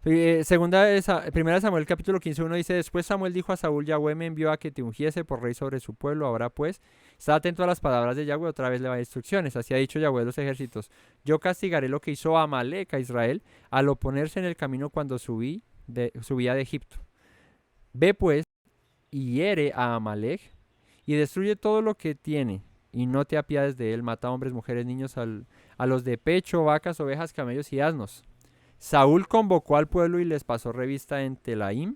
Speaker 2: Primera de Samuel capítulo 15, 1 dice, después Samuel dijo a Saúl, Yahweh me envió a que te ungiese por rey sobre su pueblo, ahora pues, está atento a las palabras de Yahweh, otra vez le va a instrucciones, así ha dicho Yahweh de los ejércitos, yo castigaré lo que hizo Amalek a Israel al oponerse en el camino cuando subía de Egipto. Ve pues y hiere a Amalek y destruye todo lo que tiene y no te apiades de él, mata hombres, mujeres, niños, a los de pecho, vacas, ovejas, camellos y asnos. Saúl convocó al pueblo y les pasó revista en Telaim,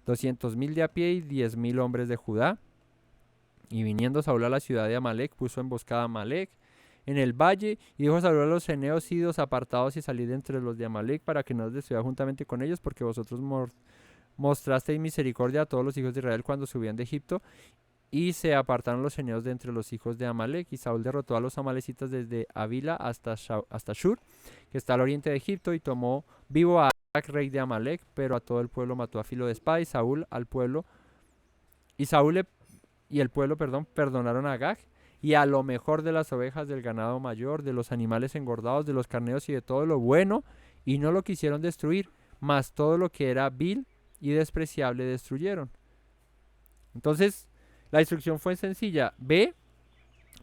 Speaker 2: 200,000 de a pie y 10,000 hombres de Judá. Y viniendo Saúl a la ciudad de Amalek, puso emboscada a Amalek en el valle, y dijo Saúl a los ceneos, idos apartados y salid entre los de Amalek, para que no os destruyáis juntamente con ellos, porque vosotros mostrasteis misericordia a todos los hijos de Israel cuando subían de Egipto. Y se apartaron los ceneos de entre los hijos de Amalek, y Saúl derrotó a los amalecitas desde Avila hasta Shur, que está al oriente de Egipto, y tomó vivo a Agag, rey de Amalek, pero a todo el pueblo mató a filo de espada, y Saúl y el pueblo, perdonaron a Agag, y a lo mejor de las ovejas, del ganado mayor, de los animales engordados, de los carneros y de todo lo bueno, y no lo quisieron destruir, mas todo lo que era vil y despreciable destruyeron. Entonces, la instrucción fue sencilla, ve,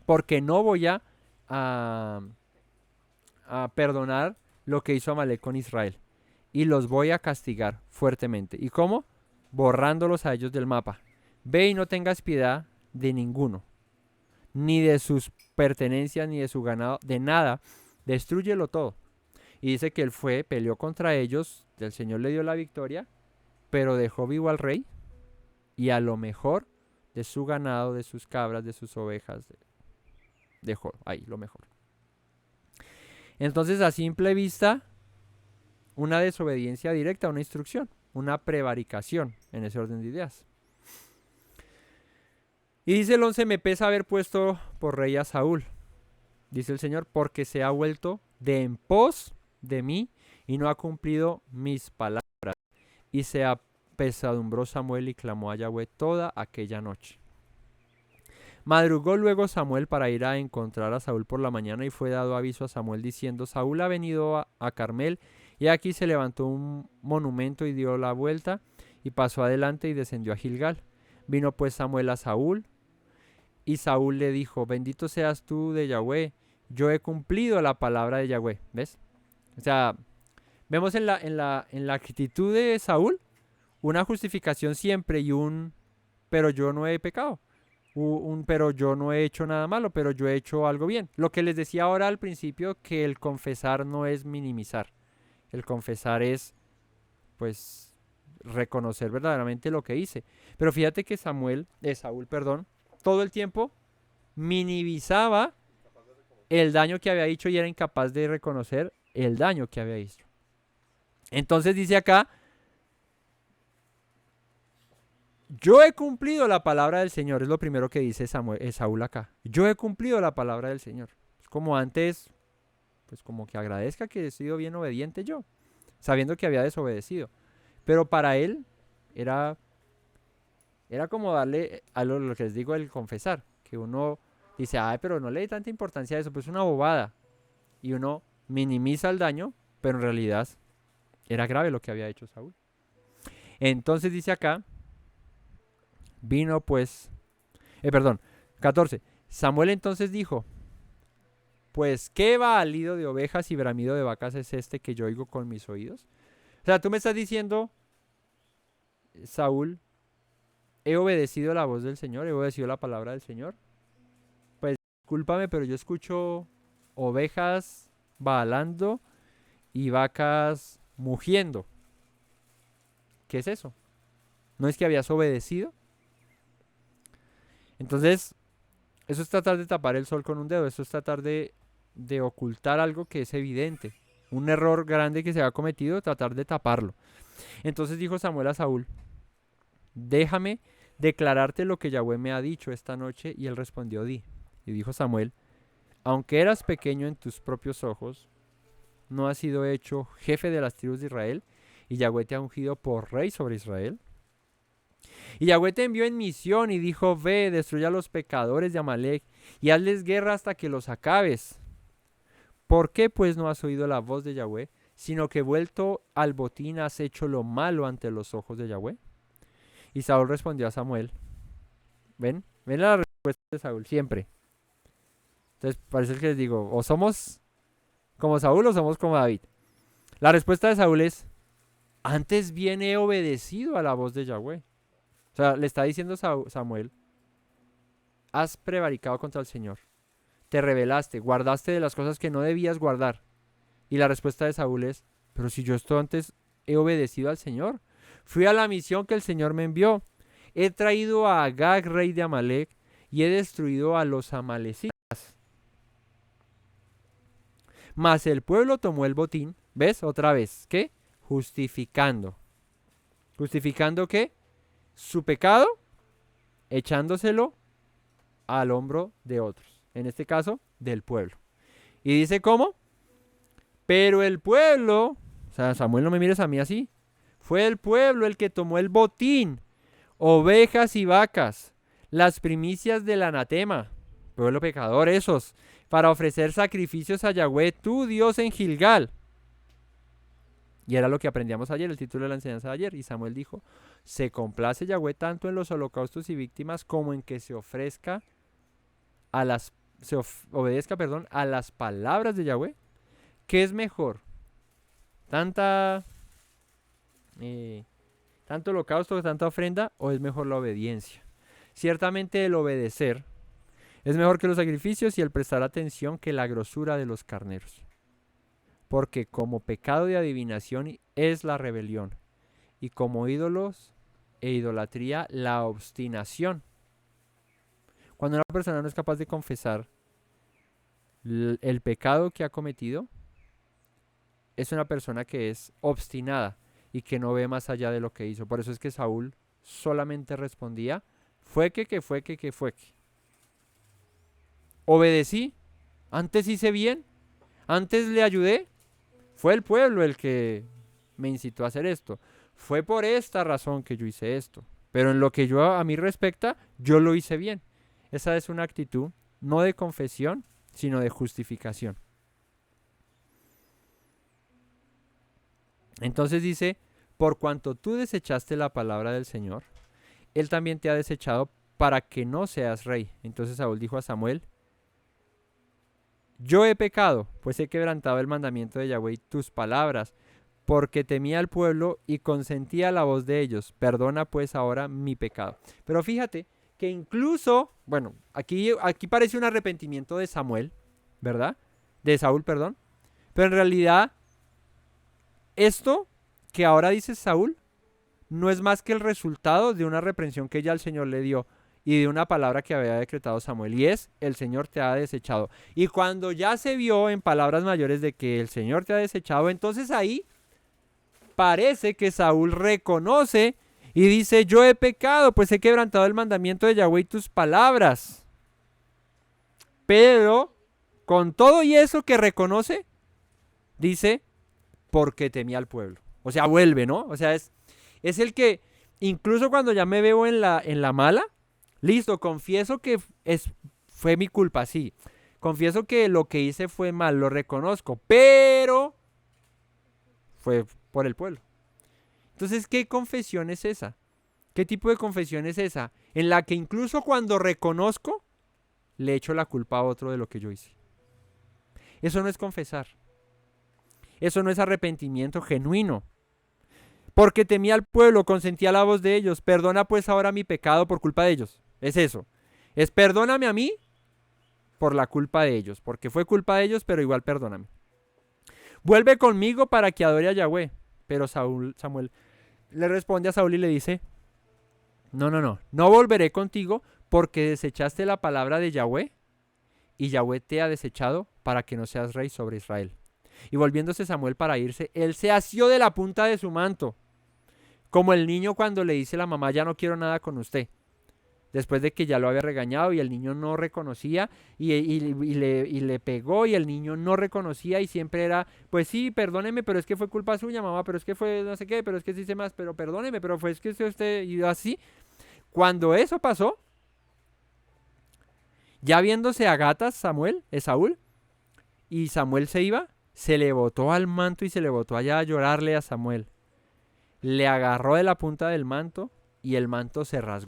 Speaker 2: porque no voy a perdonar lo que hizo Amalek con Israel, y los voy a castigar fuertemente. ¿Y cómo? Borrándolos a ellos del mapa. Ve y no tengas piedad de ninguno, ni de sus pertenencias, ni de su ganado, de nada, destrúyelo todo. Y dice que él peleó contra ellos, el Señor le dio la victoria, pero dejó vivo al rey, y a lo mejor de su ganado, de sus cabras, de sus ovejas, dejó ahí lo mejor. Entonces, a simple vista, una desobediencia directa a una instrucción, una prevaricación en ese orden de ideas. Y dice el 11, me pesa haber puesto por rey a Saúl, dice el Señor, porque se ha vuelto de en pos de mí y no ha cumplido mis palabras. Y se apesadumbró Samuel y clamó a Yahweh toda aquella noche. Madrugó luego Samuel para ir a encontrar a Saúl por la mañana, y fue dado aviso a Samuel diciendo, Saúl ha venido a Carmel, y aquí se levantó un monumento y dio la vuelta y pasó adelante y descendió a Gilgal. Vino pues Samuel a Saúl, y Saúl le dijo, bendito seas tú de Yahweh, yo he cumplido la palabra de Yahweh. ¿Ves? O sea, vemos en la actitud de Saúl una justificación siempre y pero yo no he pecado. Pero yo no he hecho nada malo, pero yo he hecho algo bien. Lo que les decía ahora al principio, que el confesar no es minimizar. El confesar es, pues, reconocer verdaderamente lo que hice. Pero fíjate que Saúl, todo el tiempo minimizaba el daño que había hecho y era incapaz de reconocer el daño que había hecho. Entonces dice acá, yo he cumplido la palabra del Señor, es lo primero que dice Saúl acá. Yo he cumplido la palabra del Señor. Es como antes, pues como que agradezca que he sido bien obediente yo, sabiendo que había desobedecido. Pero para él era como darle a lo que les digo, el confesar, que uno dice, ay, pero no le di tanta importancia a eso, pues es una bobada. Y uno minimiza el daño, pero en realidad era grave lo que había hecho Saúl. Entonces dice acá, vino pues, 14. Samuel entonces dijo, pues qué balido de ovejas y bramido de vacas es este que yo oigo con mis oídos. O sea, tú me estás diciendo, Saúl, he obedecido la voz del Señor, he obedecido la palabra del Señor. Pues discúlpame, pero yo escucho ovejas balando y vacas mugiendo. ¿Qué es eso? ¿No es que habías obedecido? Entonces, eso es tratar de tapar el sol con un dedo, eso es tratar de ocultar algo que es evidente. Un error grande que se ha cometido, tratar de taparlo. Entonces dijo Samuel a Saúl, déjame declararte lo que Yahweh me ha dicho esta noche. Y él respondió, di. Y dijo Samuel, aunque eras pequeño en tus propios ojos, no has sido hecho jefe de las tribus de Israel, y Yahweh te ha ungido por rey sobre Israel. Y Yahweh te envió en misión y dijo, ve, destruye a los pecadores de Amalek y hazles guerra hasta que los acabes. ¿Por qué pues no has oído la voz de Yahweh, sino que vuelto al botín has hecho lo malo ante los ojos de Yahweh? Y Saúl respondió a Samuel. ¿Ven? ¿Ven la respuesta de Saúl? Siempre. Entonces parece que les digo, o somos como Saúl o somos como David. La respuesta de Saúl es, antes bien he obedecido a la voz de Yahweh. O sea, le está diciendo Samuel, has prevaricado contra el Señor. Te rebelaste, guardaste de las cosas que no debías guardar. Y la respuesta de Saúl es, pero si yo esto antes he obedecido al Señor. Fui a la misión que el Señor me envió. He traído a Agag, rey de Amalek, y he destruido a los amalecitas. Mas el pueblo tomó el botín, ¿ves? Otra vez, ¿qué? Justificando. ¿Justificando qué? Su pecado, echándoselo al hombro de otros. En este caso, del pueblo. Y dice, ¿cómo? Pero el pueblo, o sea, Samuel, no me mires a mí así. Fue el pueblo el que tomó el botín, ovejas y vacas, las primicias del anatema, pueblo pecador esos, para ofrecer sacrificios a Yahweh, tu Dios, en Gilgal. Y era lo que aprendíamos ayer, el título de la enseñanza de ayer. Y Samuel dijo, se complace Yahweh tanto en los holocaustos y víctimas como en que se ofrezca obedezca a las palabras de Yahweh. ¿Qué es mejor? ¿Tanto holocausto, tanta ofrenda, o es mejor la obediencia? Ciertamente el obedecer es mejor que los sacrificios y el prestar atención que la grosura de los carneros. Porque como pecado de adivinación es la rebelión, y como ídolos e idolatría la obstinación. Cuando una persona no es capaz de confesar el pecado que ha cometido, es una persona que es obstinada y que no ve más allá de lo que hizo. Por eso es que Saúl solamente respondía, fue que. Obedecí, antes hice bien, antes le ayudé. Fue el pueblo el que me incitó a hacer esto. Fue por esta razón que yo hice esto. Pero en lo que a mí respecta, yo lo hice bien. Esa es una actitud no de confesión, sino de justificación. Entonces dice, por cuanto tú desechaste la palabra del Señor, Él también te ha desechado para que no seas rey. Entonces Saúl dijo a Samuel, yo he pecado, pues he quebrantado el mandamiento de Yahweh y tus palabras, porque temía al pueblo y consentía la voz de ellos. Perdona pues ahora mi pecado. Pero fíjate que incluso, bueno, aquí parece un arrepentimiento de Samuel, ¿verdad? De Saúl, perdón. Pero en realidad, esto que ahora dice Saúl, no es más que el resultado de una reprensión que ya el Señor le dio y de una palabra que había decretado Samuel, y es, el Señor te ha desechado. Y cuando ya se vio en palabras mayores de que el Señor te ha desechado, entonces ahí parece que Saúl reconoce y dice, yo he pecado, pues he quebrantado el mandamiento de Yahweh y tus palabras. Pero con todo y eso que reconoce, dice, porque temía al pueblo. O sea, vuelve, ¿no? O sea, es el que, incluso cuando ya me veo en la mala, listo, confieso que fue mi culpa, sí. Confieso que lo que hice fue mal, lo reconozco, pero fue por el pueblo. Entonces, ¿qué confesión es esa? ¿Qué tipo de confesión es esa? En la que incluso cuando reconozco, le echo la culpa a otro de lo que yo hice. Eso no es confesar. Eso no es arrepentimiento genuino. Porque temía al pueblo, consentía la voz de ellos. Perdona pues ahora mi pecado por culpa de ellos. Es eso. Es perdóname a mí por la culpa de ellos. Porque fue culpa de ellos, pero igual perdóname. Vuelve conmigo para que adore a Yahweh. Pero Samuel le responde a Saúl y le dice, no volveré contigo porque desechaste la palabra de Yahweh y Yahweh te ha desechado para que no seas rey sobre Israel. Y volviéndose Samuel para irse, él se asió de la punta de su manto, como el niño cuando le dice a la mamá, ya no quiero nada con usted, después de que ya lo había regañado y el niño no reconocía y le pegó y el niño no reconocía y siempre era, pues sí, perdóneme, pero es que fue culpa suya, mamá, pero es que fue no sé qué, pero es que sí sé más, pero perdóneme, pero fue es que usted, y así. Cuando eso pasó, ya viéndose a gatas Saúl, y Samuel se iba, se le botó al manto y se le botó allá a llorarle a Samuel. Le agarró de la punta del manto y el manto se rasgó.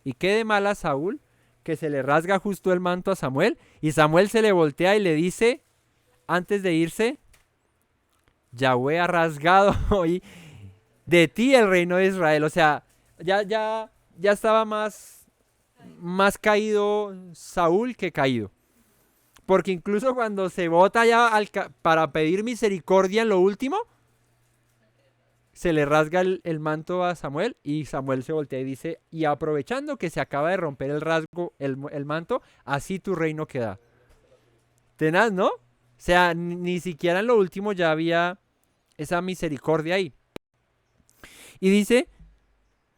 Speaker 2: Y qué de mal a Saúl que se le rasga justo el manto a Samuel y Samuel se le voltea y le dice, antes de irse, Yahweh ha rasgado hoy de ti el reino de Israel. O sea, ya estaba más caído Saúl que caído. Porque incluso cuando se bota ya para pedir misericordia en lo último, se le rasga el manto a Samuel y Samuel se voltea y dice, y aprovechando que se acaba de romper el manto, así tu reino queda. Tenaz, ¿no? O sea, ni siquiera en lo último ya había esa misericordia ahí. Y dice,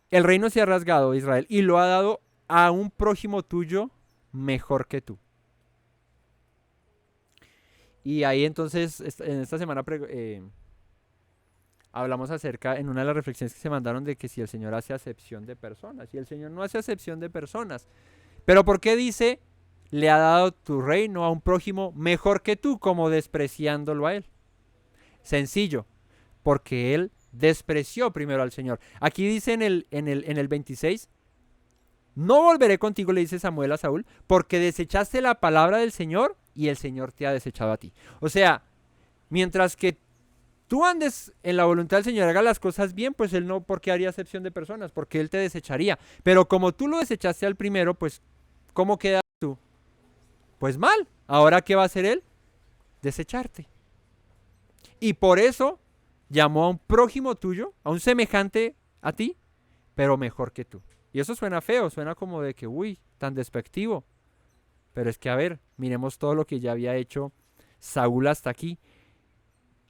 Speaker 2: el reino se ha rasgado, Israel, y lo ha dado a un prójimo tuyo mejor que tú. Y ahí entonces, en esta semana hablamos acerca, en una de las reflexiones que se mandaron, de que si el Señor hace acepción de personas, y el Señor no hace acepción de personas. Pero ¿por qué dice, le ha dado tu reino a un prójimo mejor que tú, como despreciándolo a él? Sencillo, porque él despreció primero al Señor. Aquí dice en el 26, no volveré contigo, le dice Samuel a Saúl, porque desechaste la palabra del Señor y el Señor te ha desechado a ti. O sea, mientras que tú andes en la voluntad del Señor, hagas las cosas bien, pues Él no, ¿por qué haría acepción de personas? Porque Él te desecharía. Pero como tú lo desechaste al primero, pues, ¿cómo quedas tú? Pues mal. ¿Ahora qué va a hacer Él? Desecharte. Y por eso llamó a un prójimo tuyo, a un semejante a ti, pero mejor que tú. Y eso suena feo, suena como de que, uy, tan despectivo. Pero es que, a ver, miremos todo lo que ya había hecho Saúl hasta aquí.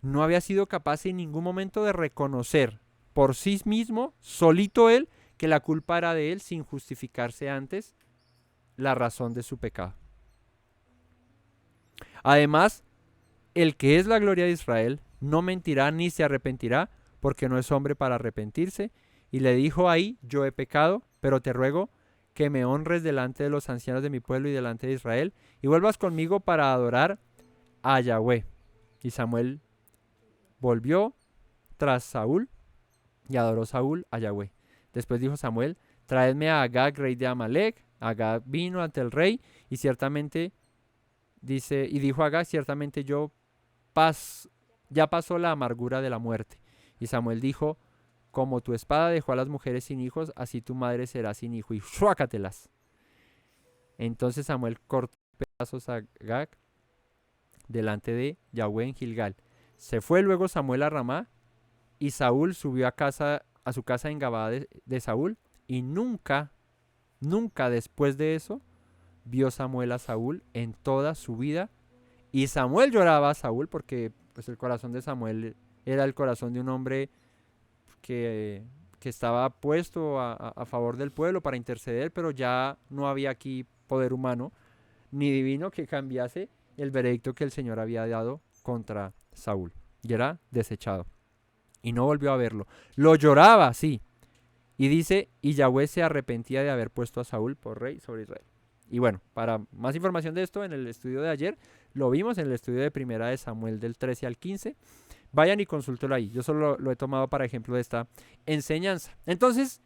Speaker 2: No había sido capaz en ningún momento de reconocer por sí mismo, solito él, que la culpa era de él, sin justificarse antes la razón de su pecado. Además, el que es la gloria de Israel no mentirá ni se arrepentirá, porque no es hombre para arrepentirse. Y le dijo ahí, yo he pecado, pero te ruego que me honres delante de los ancianos de mi pueblo y delante de Israel, y vuelvas conmigo para adorar a Yahweh. Y Samuel volvió tras Saúl y adoró Saúl a Yahweh. Después dijo Samuel, traedme a Agag, rey de Amalek. Agag vino ante el rey y ciertamente dijo Agag, ciertamente ya pasó la amargura de la muerte. Y Samuel dijo, como tu espada dejó a las mujeres sin hijos, así tu madre será sin hijo, y ¡shuácatelas! Entonces Samuel cortó pedazos a Agag delante de Yahweh en Gilgal. Se fue luego Samuel a Ramá, y Saúl subió a su casa en Gabaa de Saúl, y nunca después de eso vio Samuel a Saúl en toda su vida. Y Samuel lloraba a Saúl porque pues el corazón de Samuel era el corazón de un hombre que estaba puesto a favor del pueblo para interceder, pero ya no había aquí poder humano ni divino que cambiase el veredicto que el Señor había dado contra Saúl. Y era desechado. Y no volvió a verlo. Lo lloraba, sí. Y dice, y Yahweh se arrepentía de haber puesto a Saúl por rey sobre Israel. Y bueno, para más información de esto, en el estudio de ayer, lo vimos en el estudio de primera de Samuel del 13 al 15. Vayan y consúltelo ahí. Yo solo lo he tomado para ejemplo de esta enseñanza. Entonces,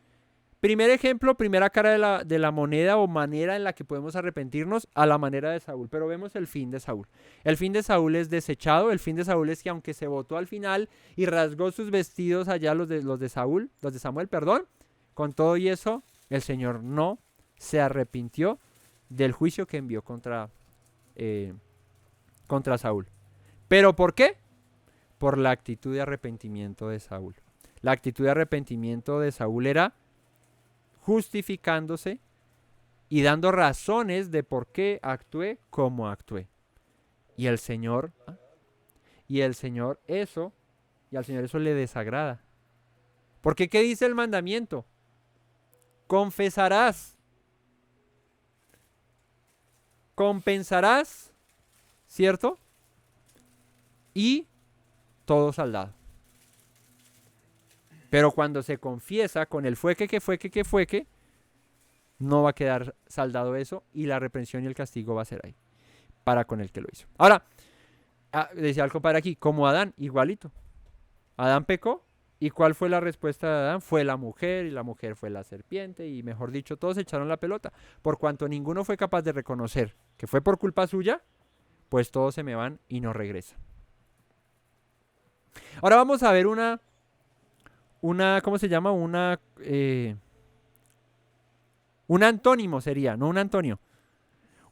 Speaker 2: primer ejemplo, primera cara de la moneda o manera en la que podemos arrepentirnos a la manera de Saúl. Pero vemos el fin de Saúl. El fin de Saúl es desechado. El fin de Saúl es que aunque se botó al final y rasgó sus vestidos allá los de Samuel, perdón, con todo y eso, el Señor no se arrepintió del juicio que envió contra Saúl. ¿Pero por qué? Por la actitud de arrepentimiento de Saúl. La actitud de arrepentimiento de Saúl era justificándose y dando razones de por qué actué como actué. Y al Señor eso le desagrada. Porque ¿qué dice el mandamiento? Confesarás, compensarás, ¿cierto? Y todo saldado. Pero cuando se confiesa con el fue que, no va a quedar saldado eso y la reprensión y el castigo va a ser ahí, para con el que lo hizo. Ahora, decía el compadre aquí, como Adán, igualito. Adán pecó, ¿y cuál fue la respuesta de Adán? Fue la mujer, y la mujer fue la serpiente, y mejor dicho, todos echaron la pelota. Por cuanto ninguno fue capaz de reconocer que fue por culpa suya, pues todos se me van y no regresan. Ahora vamos a ver ¿cómo se llama? Un antónimo sería, no un antonio.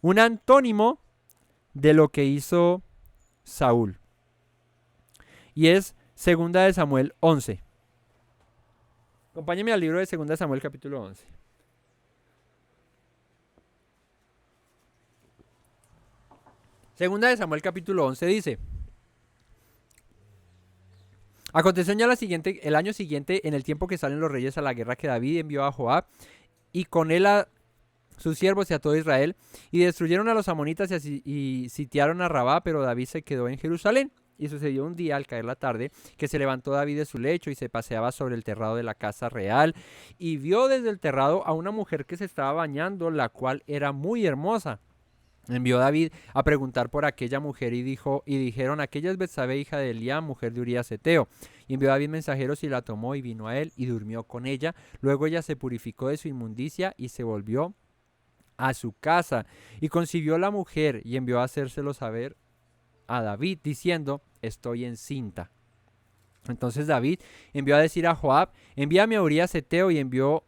Speaker 2: Un antónimo de lo que hizo Saúl. Y es 2 de Samuel 11. Acompáñeme al libro de 2 de Samuel capítulo 11. Segunda de Samuel capítulo 11 dice: aconteció ya el año siguiente, en el tiempo que salen los reyes a la guerra, que David envió a Joab y con él a sus siervos y a todo Israel, y destruyeron a los amonitas y sitiaron a Rabá, pero David se quedó en Jerusalén. Y sucedió un día, al caer la tarde, que se levantó David de su lecho y se paseaba sobre el terrado de la casa real, y vio desde el terrado a una mujer que se estaba bañando, la cual era muy hermosa. Envió David a preguntar por aquella mujer y dijeron: aquella es Betsabé, hija de Eliam, mujer de Urías Eteo. Y envió David mensajeros y la tomó y vino a él y durmió con ella. Luego ella se purificó de su inmundicia y se volvió a su casa. Y concibió la mujer y envió a hacérselo saber a David, diciendo: estoy encinta. Entonces David envió a decir a Joab: envíame a Urías Eteo. Y envió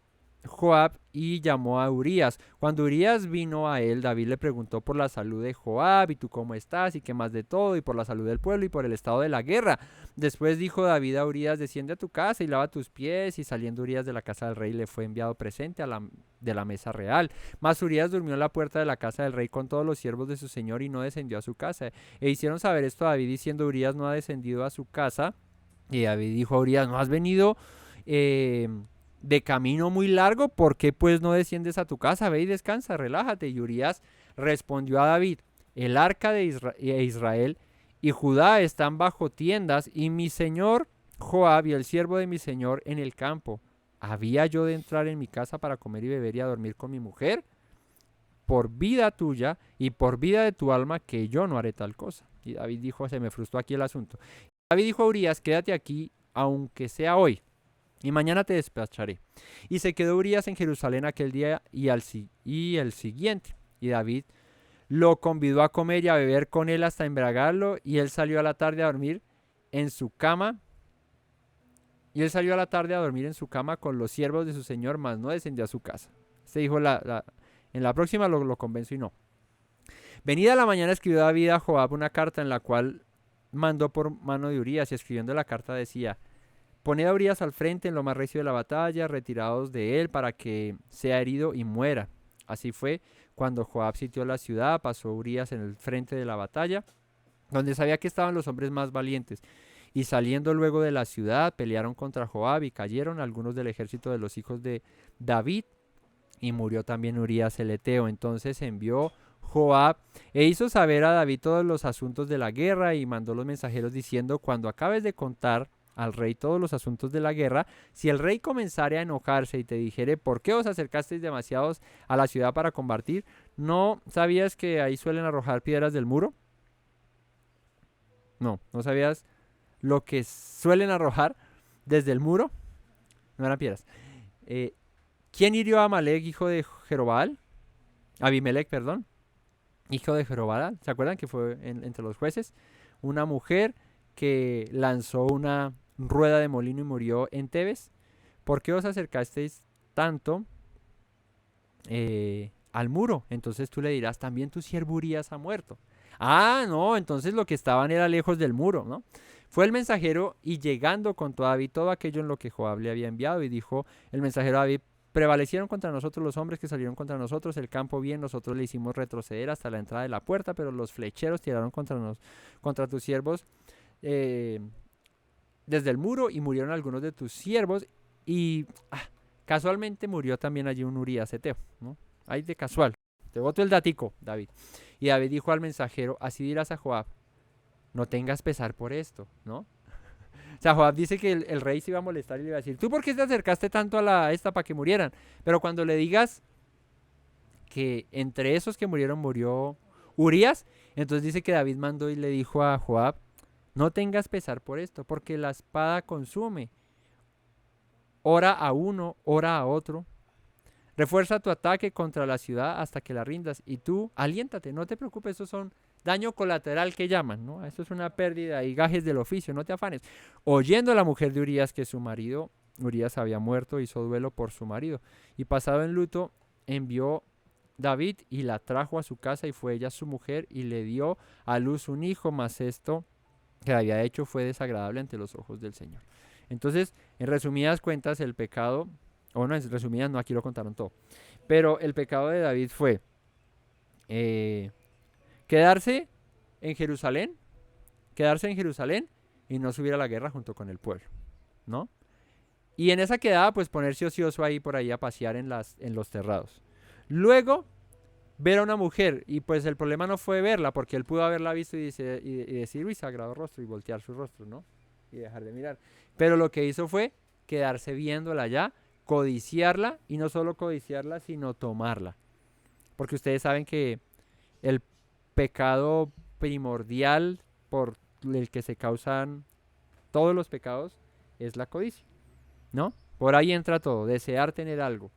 Speaker 2: Joab y llamó a Urías. Cuando Urías vino a él, David le preguntó por la salud de Joab, y tú cómo estás, y qué más de todo, y por la salud del pueblo, y por el estado de la guerra. Después dijo David a Urías: desciende a tu casa y lava tus pies. Y saliendo Urías de la casa del rey, le fue enviado presente de la mesa real. Mas Urías durmió en la puerta de la casa del rey con todos los siervos de su señor, y no descendió a su casa. E hicieron saber esto a David, diciendo: Urías no ha descendido a su casa. Y David dijo a Urías: ¿no has venido de camino muy largo? ¿Por qué pues no desciendes a tu casa? Ve y descansa, relájate. Y Urías respondió a David: el arca de Israel y Judá están bajo tiendas, y mi señor Joab y el siervo de mi señor en el campo. ¿Había yo de entrar en mi casa para comer y beber y a dormir con mi mujer? Por vida tuya y por vida de tu alma, que yo no haré tal cosa. Y David dijo: se me frustró aquí el asunto. David dijo a Urías: quédate aquí, aunque sea hoy, y mañana te despacharé. Y se quedó Urías en Jerusalén aquel día y el siguiente. Y David lo convidó a comer y a beber con él hasta embriagarlo, y él salió a la tarde a dormir en su cama. Con los siervos de su señor, mas no descendió a su casa. Se dijo: en la próxima lo convenzo, y no. Venida la mañana, escribió David a Joab una carta, en la cual mandó por mano de Urías, y escribiendo la carta decía: poned a Urías al frente en lo más recio de la batalla, retirados de él para que sea herido y muera. Así fue. Cuando Joab sitió la ciudad, pasó Urías en el frente de la batalla, donde sabía que estaban los hombres más valientes. Y saliendo luego de la ciudad, pelearon contra Joab y cayeron algunos del ejército de los hijos de David, y murió también Urías el Eteo. Entonces envió Joab e hizo saber a David todos los asuntos de la guerra, y mandó los mensajeros diciendo: cuando acabes de contar al rey todos los asuntos de la guerra, si el rey comenzare a enojarse y te dijere: ¿por qué os acercasteis demasiados a la ciudad para combatir? ¿No sabías que ahí suelen arrojar piedras del muro? No sabías lo que suelen arrojar desde el muro, no eran piedras. ¿Quién hirió a Amalek, hijo de Jerobal? Abimelech, perdón, hijo de Jerobal. ¿Se acuerdan que fue entre los jueces? Una mujer que lanzó una rueda de molino y murió en Tebes. ¿Por qué os acercasteis tanto al muro? Entonces tú le dirás, también tu siervo Urías ha muerto. Ah, no, entonces lo que estaban era lejos del muro, ¿no? Fue el mensajero y llegando contó a David todo aquello en lo que Joab le había enviado y dijo el mensajero a David, prevalecieron contra nosotros los hombres que salieron contra nosotros, el campo bien, nosotros le hicimos retroceder hasta la entrada de la puerta, pero los flecheros tiraron contra tus siervos desde el muro y murieron algunos de tus siervos y casualmente murió también allí un Urías eteo, ¿no? Ahí de casual. Te boto el datico, David. Y David dijo al mensajero, así dirás a Joab, no tengas pesar por esto, ¿no? O sea, Joab dice que el rey se iba a molestar y le iba a decir, ¿tú por qué te acercaste tanto a esta para que murieran? Pero cuando le digas que entre esos que murieron murió Urías, entonces dice que David mandó y le dijo a Joab, no tengas pesar por esto, porque la espada consume. Ora a uno, ora a otro. Refuerza tu ataque contra la ciudad hasta que la rindas. Y tú, aliéntate, no te preocupes, esos son daño colateral que llaman, ¿no? Esto es una pérdida y gajes del oficio, no te afanes. Oyendo la mujer de Urías que su marido, Urías había muerto, hizo duelo por su marido. Y pasado en luto, envió David y la trajo a su casa y fue ella su mujer y le dio a luz un hijo, mas esto que había hecho fue desagradable ante los ojos del Señor. Entonces, en resumidas cuentas, el pecado, o no, en resumidas no, aquí lo contaron todo, pero el pecado de David fue quedarse en Jerusalén y no subir a la guerra junto con el pueblo, ¿no? Y en esa quedada, pues ponerse ocioso ahí por ahí a pasear en los terrados. Luego, ver a una mujer, y pues el problema no fue verla, porque él pudo haberla visto y decir, uy, sagrado rostro, y voltear su rostro, ¿no? Y dejar de mirar. Pero lo que hizo fue quedarse viéndola ya, codiciarla, y no solo codiciarla, sino tomarla. Porque ustedes saben que el pecado primordial por el que se causan todos los pecados es la codicia, ¿no? Por ahí entra todo, desear tener algo.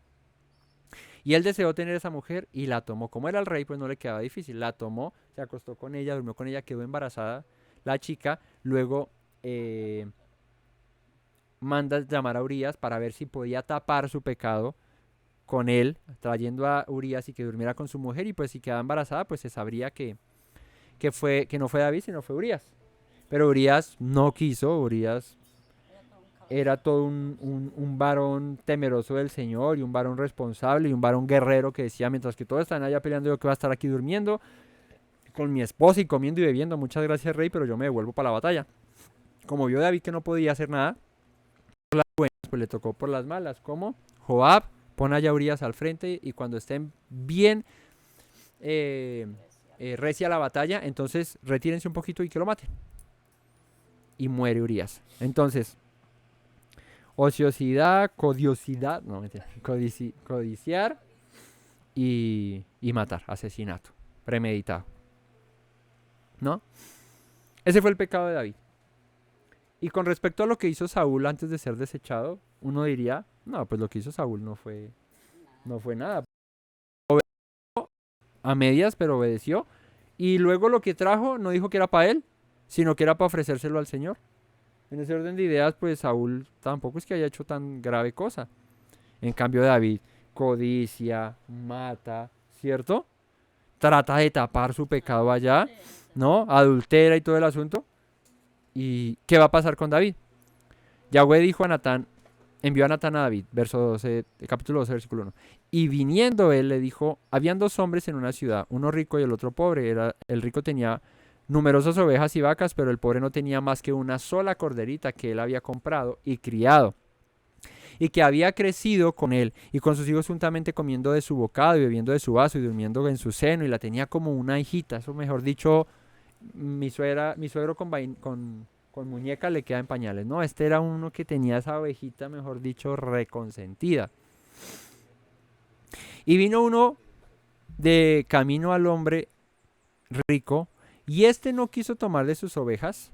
Speaker 2: Y él deseó tener esa mujer y la tomó. Como era el rey, pues no le quedaba difícil. La tomó, se acostó con ella, durmió con ella, quedó embarazada la chica. Luego manda llamar a Urías para ver si podía tapar su pecado con él, trayendo a Urías y que durmiera con su mujer. Y pues si quedaba embarazada, pues se sabría que no fue David, sino fue Urías. Pero Urías no quiso, Urías era todo un varón temeroso del Señor y un varón responsable y un varón guerrero que decía, mientras que todos están allá peleando, yo que voy a estar aquí durmiendo con mi esposa y comiendo y bebiendo, muchas gracias rey, pero yo me devuelvo para la batalla. Como vio David que no podía hacer nada, por las buenas, pues le tocó por las malas. ¿Cómo? Joab pone allá a Urías al frente y cuando estén bien recia la batalla, entonces retírense un poquito y que lo maten. Y muere Urías. Entonces, ociosidad, codiosidad, no, mentira, codiciar y matar, asesinato, premeditado, ¿no? Ese fue el pecado de David. Y con respecto a lo que hizo Saúl antes de ser desechado, uno diría, no, pues lo que hizo Saúl no fue nada. Obedeció a medias, pero obedeció. Y luego lo que trajo no dijo que era para él, sino que era para ofrecérselo al Señor. En ese orden de ideas, pues Saúl tampoco es que haya hecho tan grave cosa. En cambio David codicia, mata, ¿cierto? Trata de tapar su pecado allá, ¿no? Adultera y todo el asunto. ¿Y qué va a pasar con David? Yahweh dijo a Natán, envió a Natán a David, verso 12, capítulo 12, versículo 1. Y viniendo él le dijo, habían dos hombres en una ciudad, uno rico y el otro pobre. El rico tenía numerosas ovejas y vacas, pero el pobre no tenía más que una sola corderita que él había comprado y criado, y que había crecido con él y con sus hijos juntamente, comiendo de su bocado y bebiendo de su vaso y durmiendo en su seno, y la tenía como una hijita. Eso, mejor dicho, mi suegro con muñeca le queda en pañales, ¿no? Este era uno que tenía esa ovejita, mejor dicho, reconsentida. Y vino uno de camino al hombre rico, y este no quiso tomar de sus ovejas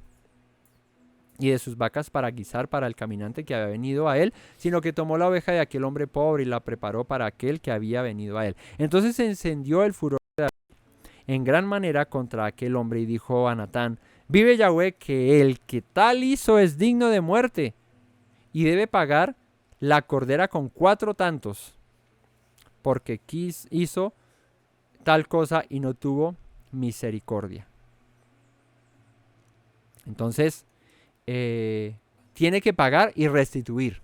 Speaker 2: y de sus vacas para guisar para el caminante que había venido a él, sino que tomó la oveja de aquel hombre pobre y la preparó para aquel que había venido a él. Entonces se encendió el furor de David en gran manera contra aquel hombre y dijo a Natán: vive Yahweh, que el que tal hizo es digno de muerte y debe pagar la cordera con 4 tantos, porque hizo tal cosa y no tuvo misericordia. Entonces, tiene que pagar y restituir.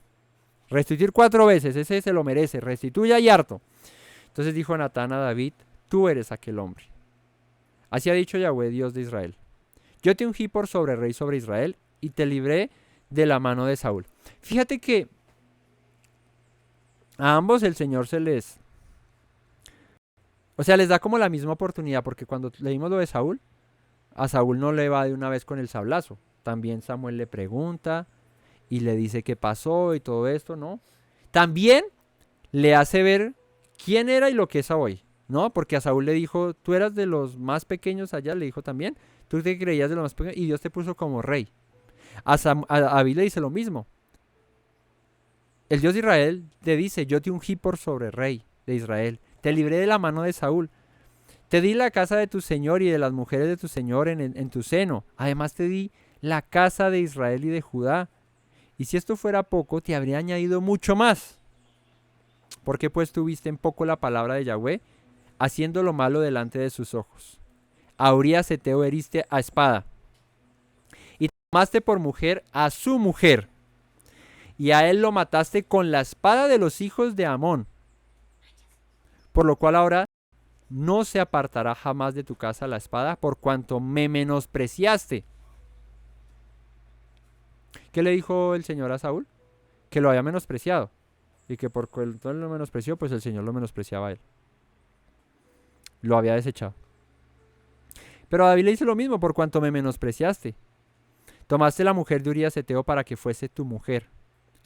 Speaker 2: Restituir 4 veces, ese se lo merece, restituya y harto. Entonces dijo Natán a David: tú eres aquel hombre. Así ha dicho Yahweh, Dios de Israel: yo te ungí por sobre rey sobre Israel y te libré de la mano de Saúl. Fíjate que a ambos el Señor les da como la misma oportunidad, porque cuando leímos lo de Saúl, a Saúl no le va de una vez con el sablazo. También Samuel le pregunta y le dice qué pasó y todo esto, ¿no? También le hace ver quién era y lo que es hoy, ¿no? Porque a Saúl le dijo: tú eras de los más pequeños allá, le dijo también, tú te creías de los más pequeños y Dios te puso como rey. A David le dice lo mismo. El Dios de Israel te dice: yo te ungí por sobre rey de Israel, te libré de la mano de Saúl, te di la casa de tu señor y de las mujeres de tu señor en tu seno, además te di la casa de Israel y de Judá, y si esto fuera poco, te habría añadido mucho más. ¿Por qué pues tuviste en poco la palabra de Yahweh, haciendo lo malo delante de sus ojos? A Urías Heteo heriste a espada, y tomaste por mujer a su mujer, y a él lo mataste con la espada de los hijos de Amón, por lo cual ahora no se apartará jamás de tu casa la espada, por cuanto me menospreciaste. ¿Qué le dijo el Señor a Saúl? Que lo había menospreciado, y que por cuanto él lo menospreció, pues el Señor lo menospreciaba a él. Lo había desechado. Pero a David le dice lo mismo: por cuanto me menospreciaste, tomaste la mujer de Urías Heteo para que fuese tu mujer.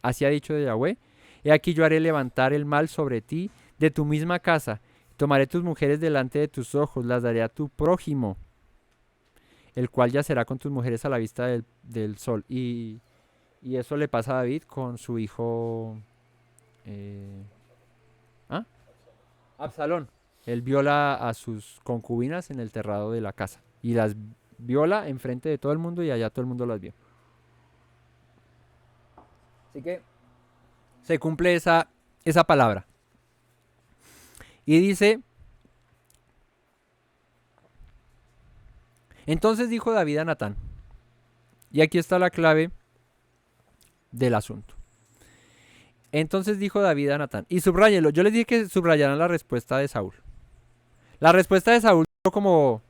Speaker 2: Así ha dicho de Yahweh: he aquí yo haré levantar el mal sobre ti de tu misma casa, tomaré tus mujeres delante de tus ojos, las daré a tu prójimo, el cual yacerá con tus mujeres a la vista del sol. Y eso le pasa a David con su hijo Absalón. Él viola a sus concubinas en el terrado de la casa y las viola enfrente de todo el mundo, y allá todo el mundo las vio. Así que se cumple esa palabra. Y dice: entonces dijo David a Natán, y aquí está la clave del asunto. Entonces dijo David a Natán, y subráyenlo. Yo les dije que subrayaran la respuesta de Saúl. La respuesta de Saúl fue como...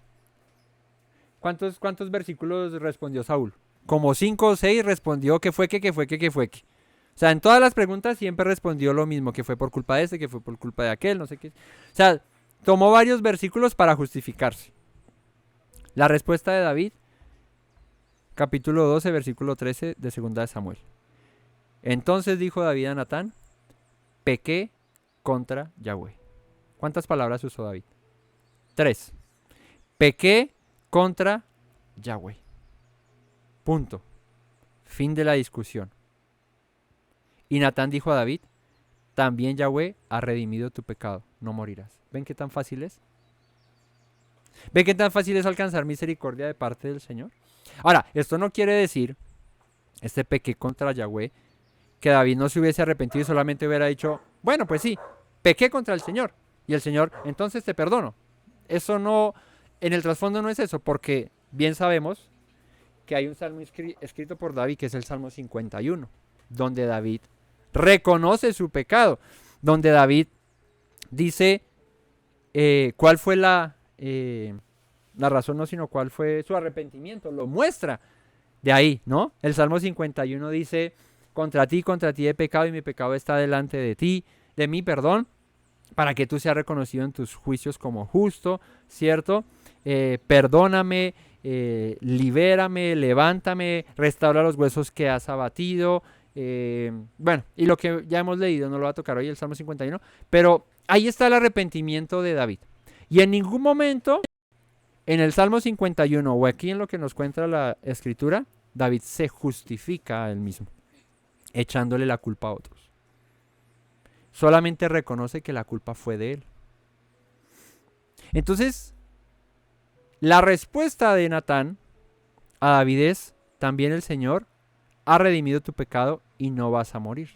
Speaker 2: ¿Cuántos versículos respondió Saúl? Como 5 o 6 respondió que fue que. O sea, en todas las preguntas siempre respondió lo mismo, que fue por culpa de este, que fue por culpa de aquel, no sé qué. O sea, tomó varios versículos para justificarse. La respuesta de David, capítulo 12, versículo 13 de 2 de Samuel. Entonces dijo David a Natán: pequé contra Yahweh. ¿Cuántas palabras usó David? 3. Pequé contra Yahweh. Punto. Fin de la discusión. Y Natán dijo a David: también Yahweh ha redimido tu pecado, no morirás. ¿Ven qué tan fácil es? ¿Ven qué tan fácil es alcanzar misericordia de parte del Señor? Ahora, esto no quiere decir, este pequé contra Yahweh, que David no se hubiese arrepentido y solamente hubiera dicho: bueno, pues sí, pequé contra el Señor, y el Señor, entonces te perdono. Eso no, en el trasfondo no es eso, porque bien sabemos que hay un salmo escrito por David, que es el Salmo 51, donde David reconoce su pecado, donde David dice cuál fue la razón, no, sino cuál fue su arrepentimiento, lo muestra de ahí, ¿no? El Salmo 51 dice: contra ti he pecado, y mi pecado está delante de mí, perdón, para que tú seas reconocido en tus juicios como justo, ¿cierto? Perdóname, libérame, levántame, restaura los huesos que has abatido. Bueno, y lo que ya hemos leído, no lo va a tocar hoy el Salmo 51, pero ahí está el arrepentimiento de David. Y en ningún momento en el Salmo 51 o aquí en lo que nos cuenta la Escritura David se justifica a él mismo, echándole la culpa a otros. Solamente reconoce que la culpa fue de él. Entonces, la respuesta de Natán a David es: también el Señor ha redimido tu pecado y no vas a morir.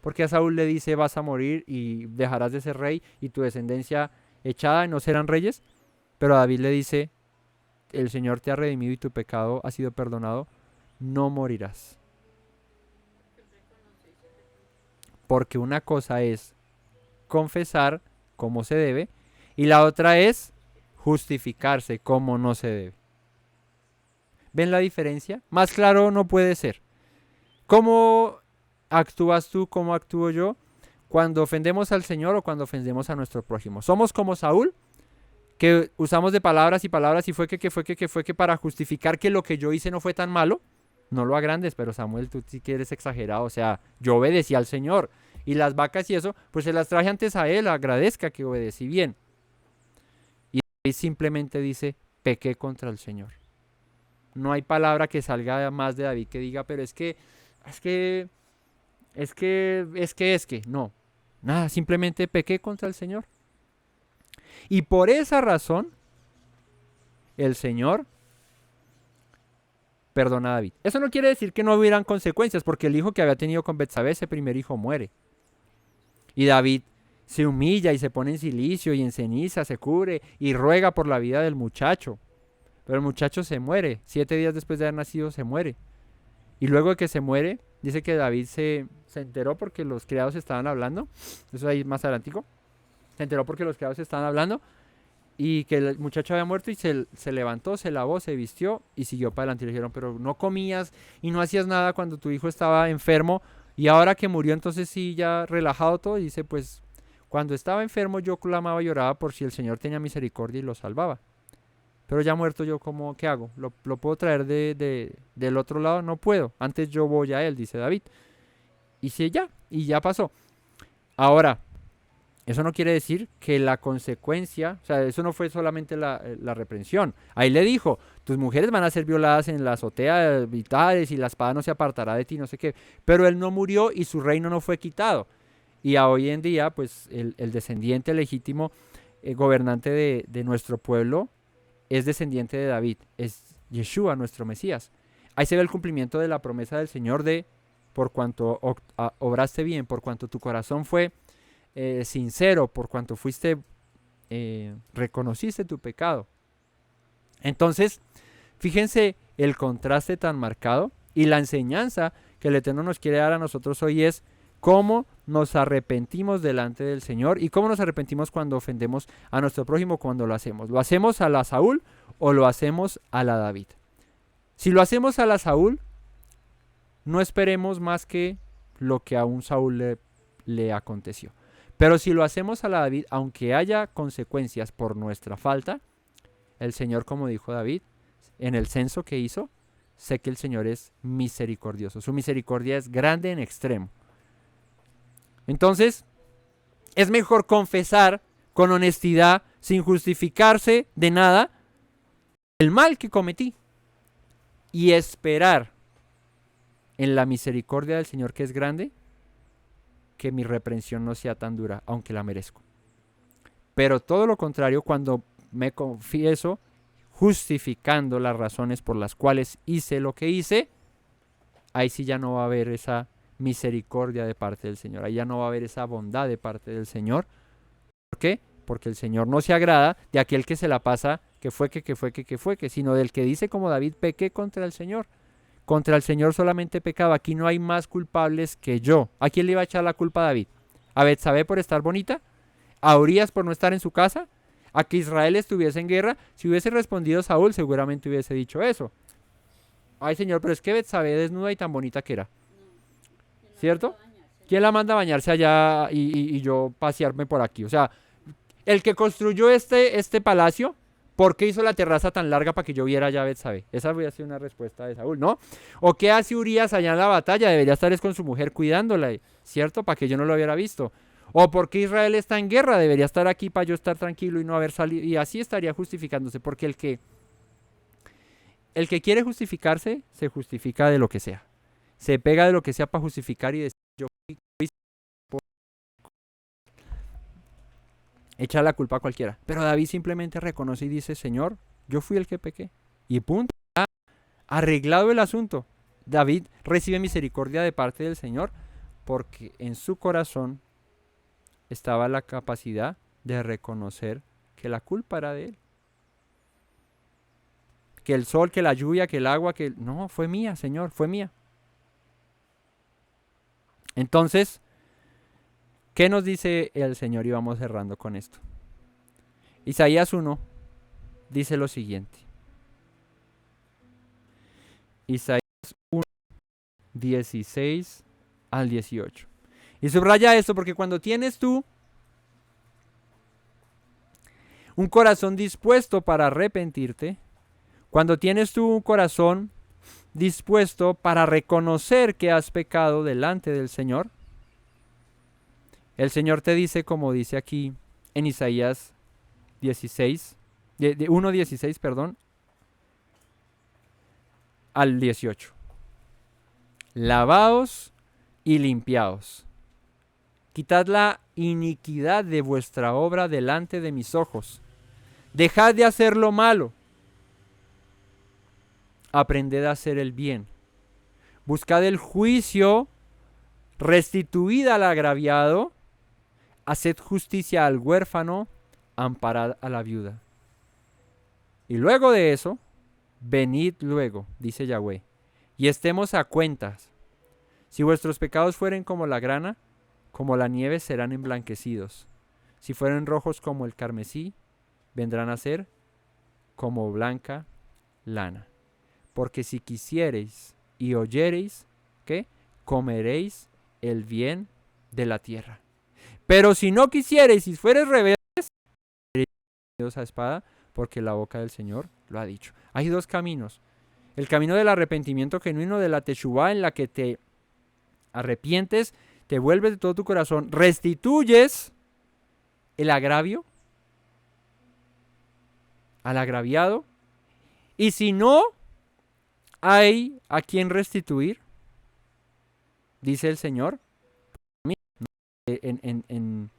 Speaker 2: Porque a Saúl le dice: vas a morir y dejarás de ser rey y tu descendencia echada y no serán reyes. Pero a David le dice: el Señor te ha redimido y tu pecado ha sido perdonado, no morirás. Porque una cosa es confesar como se debe y la otra es justificarse como no se debe. ¿Ven la diferencia? Más claro no puede ser. ¿Cómo actúas tú? ¿Cómo actúo yo? Cuando ofendemos al Señor o cuando ofendemos a nuestro prójimo. ¿Somos como Saúl, que usamos de palabras y palabras y fue que para justificar que lo que yo hice no fue tan malo? No lo agrandes, pero Samuel, tú sí que eres exagerado. O sea, yo obedecí al Señor y las vacas y eso, pues se las traje antes a él, agradezca que obedecí bien. Y David simplemente dice: pequé contra el Señor. No hay palabra que salga más de David que diga: pero no, nada, simplemente pequé contra el Señor. Y por esa razón, el Señor perdona a David. Eso no quiere decir que no hubieran consecuencias, porque el hijo que había tenido con Betsabé, ese primer hijo, muere. Y David se humilla y se pone en cilicio y en ceniza, se cubre y ruega por la vida del muchacho. Pero el muchacho se muere, 7 días después de haber nacido se muere. Y luego de que se muere, dice que David se enteró porque los criados estaban hablando. Eso ahí más adelantico. Se enteró porque los criados estaban hablando y que el muchacho había muerto y se levantó, se lavó, se vistió y siguió para adelante. Y le dijeron: pero no comías y no hacías nada cuando tu hijo estaba enfermo y ahora que murió entonces sí ya relajado todo. Y dice: pues cuando estaba enfermo yo clamaba y lloraba por si el Señor tenía misericordia y lo salvaba. Pero ya muerto yo, ¿qué hago? ¿Lo puedo traer del otro lado? No puedo. Antes yo voy a él, dice David. Y sí, ya pasó. Ahora, eso no quiere decir que la consecuencia, o sea, eso no fue solamente la reprensión. Ahí le dijo: tus mujeres van a ser violadas en la azotea y tales, y la espada no se apartará de ti, no sé qué. Pero él no murió y su reino no fue quitado. Y hoy en día, pues, el descendiente legítimo, gobernante de nuestro pueblo, es descendiente de David, es Yeshua, nuestro Mesías. Ahí se ve el cumplimiento de la promesa del Señor de: por cuanto obraste bien, por cuanto tu corazón fue sincero, por cuanto reconociste tu pecado. Entonces, fíjense el contraste tan marcado y la enseñanza que el Eterno nos quiere dar a nosotros hoy es cómo nos arrepentimos delante del Señor y cómo nos arrepentimos cuando ofendemos a nuestro prójimo cuando lo hacemos. ¿Lo hacemos a la Saúl o lo hacemos a la David? Si lo hacemos a la Saúl, no esperemos más que lo que a un Saúl le aconteció. Pero si lo hacemos a la David, aunque haya consecuencias por nuestra falta, el Señor, como dijo David, en el censo que hizo, sé que el Señor es misericordioso. Su misericordia es grande en extremo. Entonces, es mejor confesar con honestidad, sin justificarse de nada, el mal que cometí y esperar en la misericordia del Señor, que es grande, que mi reprensión no sea tan dura, aunque la merezco. Pero todo lo contrario, cuando me confieso justificando las razones por las cuales hice lo que hice, ahí sí ya no va a haber esa misericordia de parte del Señor, ahí ya no va a haber esa bondad de parte del Señor. ¿Por qué? Porque el Señor no se agrada de aquel que se la pasa, sino del que dice como David: pequé contra el Señor. Contra el Señor solamente he pecado. Aquí no hay más culpables que yo. ¿A quién le iba a echar la culpa a David? ¿A Betsabé por estar bonita? ¿A Urías por no estar en su casa? ¿A que Israel estuviese en guerra? Si hubiese respondido Saúl, seguramente hubiese dicho eso. Ay, Señor, pero es que Betsabé desnuda y tan bonita que era. ¿Cierto? ¿Quién la manda a bañarse allá y yo pasearme por aquí? O sea, el que construyó este palacio, ¿por qué hizo la terraza tan larga para que yo viera allá a Betsabé? Esa hubiera sido una respuesta de Saúl, ¿no? ¿O qué hace Urías allá en la batalla? Debería estar con su mujer cuidándola, ¿cierto? Para que yo no lo hubiera visto. ¿O por qué Israel está en guerra? Debería estar aquí para yo estar tranquilo y no haber salido. Y así estaría justificándose, porque el que quiere justificarse, se justifica de lo que sea. Se pega de lo que sea para justificar y decir, yo echa la culpa a cualquiera. Pero David simplemente reconoce y dice, Señor, yo fui el que pequé. Y punto. Arreglado el asunto. David recibe misericordia de parte del Señor porque en su corazón estaba la capacidad de reconocer que la culpa era de él. Que el sol, que la lluvia, que el agua, que... No, fue mía, Señor, fue mía. Entonces, ¿qué nos dice el Señor? Y vamos cerrando con esto. Isaías 1 dice lo siguiente. Isaías 1, 16 al 18. Y subraya esto porque cuando tienes tú un corazón dispuesto para arrepentirte, cuando tienes tú un corazón dispuesto para reconocer que has pecado delante del Señor, el Señor te dice, como dice aquí en Isaías 16, de 1:16, perdón, al 18. Lavaos y limpiaos. Quitad la iniquidad de vuestra obra delante de mis ojos. Dejad de hacer lo malo. Aprended a hacer el bien. Buscad el juicio. Restituid al agraviado. Haced justicia al huérfano. Amparad a la viuda. Y luego de eso, venid luego, dice Yahweh, y estemos a cuentas. Si vuestros pecados fueren como la grana, como la nieve serán emblanquecidos. Si fueren rojos como el carmesí, vendrán a ser como blanca lana. Porque si quisiereis y oyereis, ¿qué? Comeréis el bien de la tierra. Pero si no quisiereis y fuereis rebeldes, seréis a espada, porque la boca del Señor lo ha dicho. Hay dos caminos. El camino del arrepentimiento genuino, de la teshuvá, en la que te arrepientes, te vuelves de todo tu corazón, restituyes el agravio al agraviado, y si no hay a quien restituir, dice el Señor, en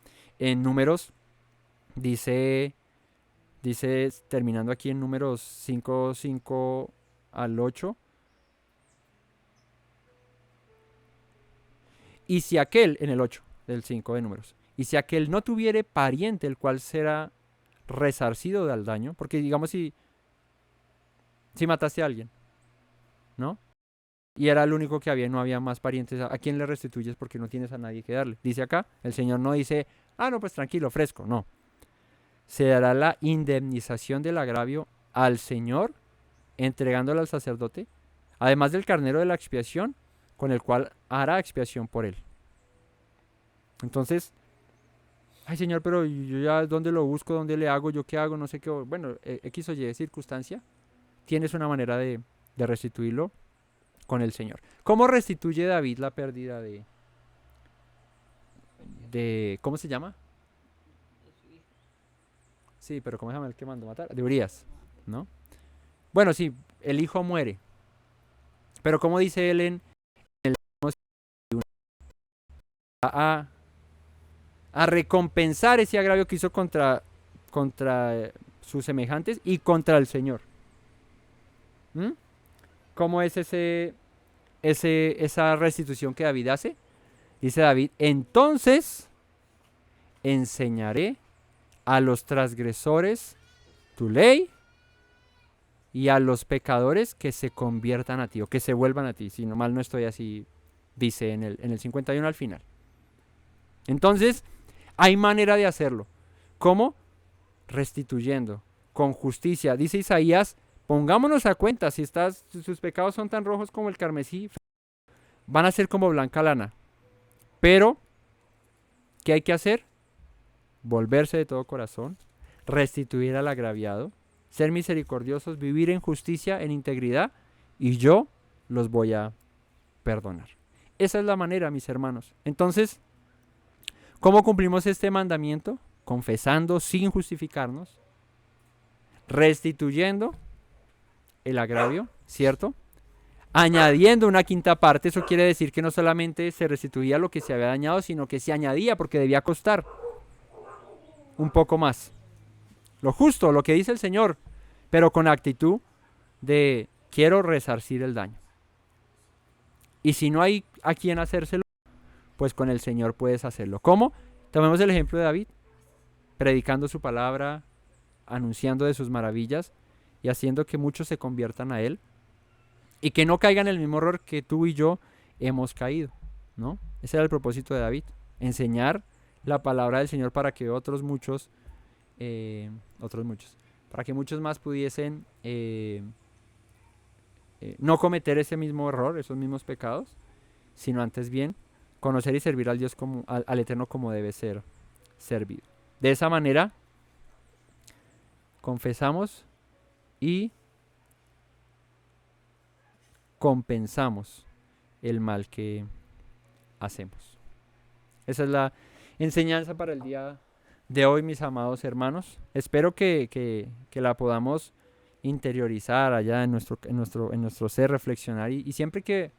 Speaker 2: Números, dice, terminando aquí en Números 5 al 8, y si aquel, en el 8 del 5 de Números, y si aquel no tuviere pariente el cual será resarcido del daño, porque digamos si mataste a alguien, ¿no? Y era el único que había y no había más parientes, ¿a quién le restituyes porque no tienes a nadie que darle? Dice acá, el Señor no dice, no, pues tranquilo, fresco, no. Se dará la indemnización del agravio al Señor, entregándole al sacerdote, además del carnero de la expiación, con el cual hará expiación por él. Entonces, ay Señor, pero yo ya, ¿dónde lo busco? ¿Dónde le hago? ¿Yo qué hago? No sé qué. Bueno, X o Y circunstancia, tienes una manera de restituirlo con el Señor. ¿Cómo restituye David la pérdida de ¿cómo se llama? Sí, pero ¿cómo se llama el que mandó matar? De Urías, ¿no? Bueno, sí, el hijo muere. Pero como dice él en el a recompensar ese agravio que hizo contra sus semejantes y contra el Señor. ¿Cómo es esa restitución que David hace? Dice David, entonces enseñaré a los transgresores tu ley y a los pecadores que se conviertan a ti o que se vuelvan a ti. Si no mal no estoy así, dice en el 51 al final. Entonces, hay manera de hacerlo. ¿Cómo? Restituyendo, con justicia. Dice Isaías, pongámonos a cuenta, si sus pecados son tan rojos como el carmesí, van a ser como blanca lana. Pero, ¿qué hay que hacer? Volverse de todo corazón, restituir al agraviado, ser misericordiosos, vivir en justicia, en integridad, y yo los voy a perdonar. Esa es la manera, mis hermanos. Entonces, ¿cómo cumplimos este mandamiento? Confesando sin justificarnos, restituyendo el agravio, ¿cierto? Añadiendo una quinta parte, eso quiere decir que no solamente se restituía lo que se había dañado, sino que se añadía porque debía costar un poco más. Lo justo, lo que dice el Señor, pero con actitud de quiero resarcir el daño. Y si no hay a quien hacérselo, pues con el Señor puedes hacerlo. ¿Cómo? Tomemos el ejemplo de David, predicando su palabra, anunciando de sus maravillas y haciendo que muchos se conviertan a Él y que no caigan en el mismo error que tú y yo hemos caído, ¿no? Ese era el propósito de David, enseñar la palabra del Señor para que para que muchos más pudiesen no cometer ese mismo error, esos mismos pecados, sino antes bien conocer y servir al Dios al Eterno como debe ser servido. De esa manera confesamos y compensamos el mal que hacemos. Esa es la enseñanza para el día de hoy, mis amados hermanos. Espero que la podamos interiorizar allá en nuestro ser, reflexionar y siempre que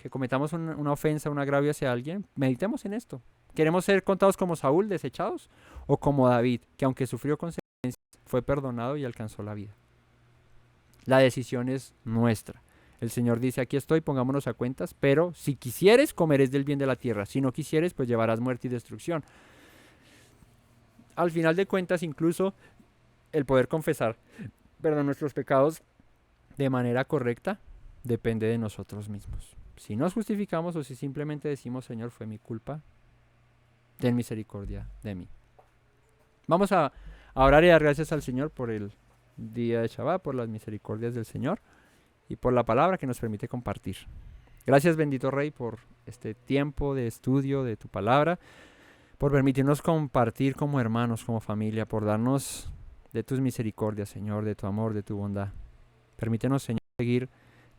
Speaker 2: cometamos una ofensa, un agravio hacia alguien, meditemos en esto. ¿Queremos ser contados como Saúl, desechados? ¿O como David, que aunque sufrió consecuencias, fue perdonado y alcanzó la vida? La decisión es nuestra. El Señor dice, aquí estoy, pongámonos a cuentas, pero si quisieres, comerés del bien de la tierra. Si no quisieres, pues llevarás muerte y destrucción. Al final de cuentas, incluso el poder confesar nuestros pecados de manera correcta depende de nosotros mismos. Si nos justificamos o si simplemente decimos, Señor, fue mi culpa, ten misericordia de mí. Vamos a orar y dar gracias al Señor por el día de Shabbat, por las misericordias del Señor y por la palabra que nos permite compartir. Gracias, bendito Rey, por este tiempo de estudio de tu palabra, por permitirnos compartir como hermanos, como familia, por darnos de tus misericordias, Señor, de tu amor, de tu bondad. Permítenos, Señor, seguir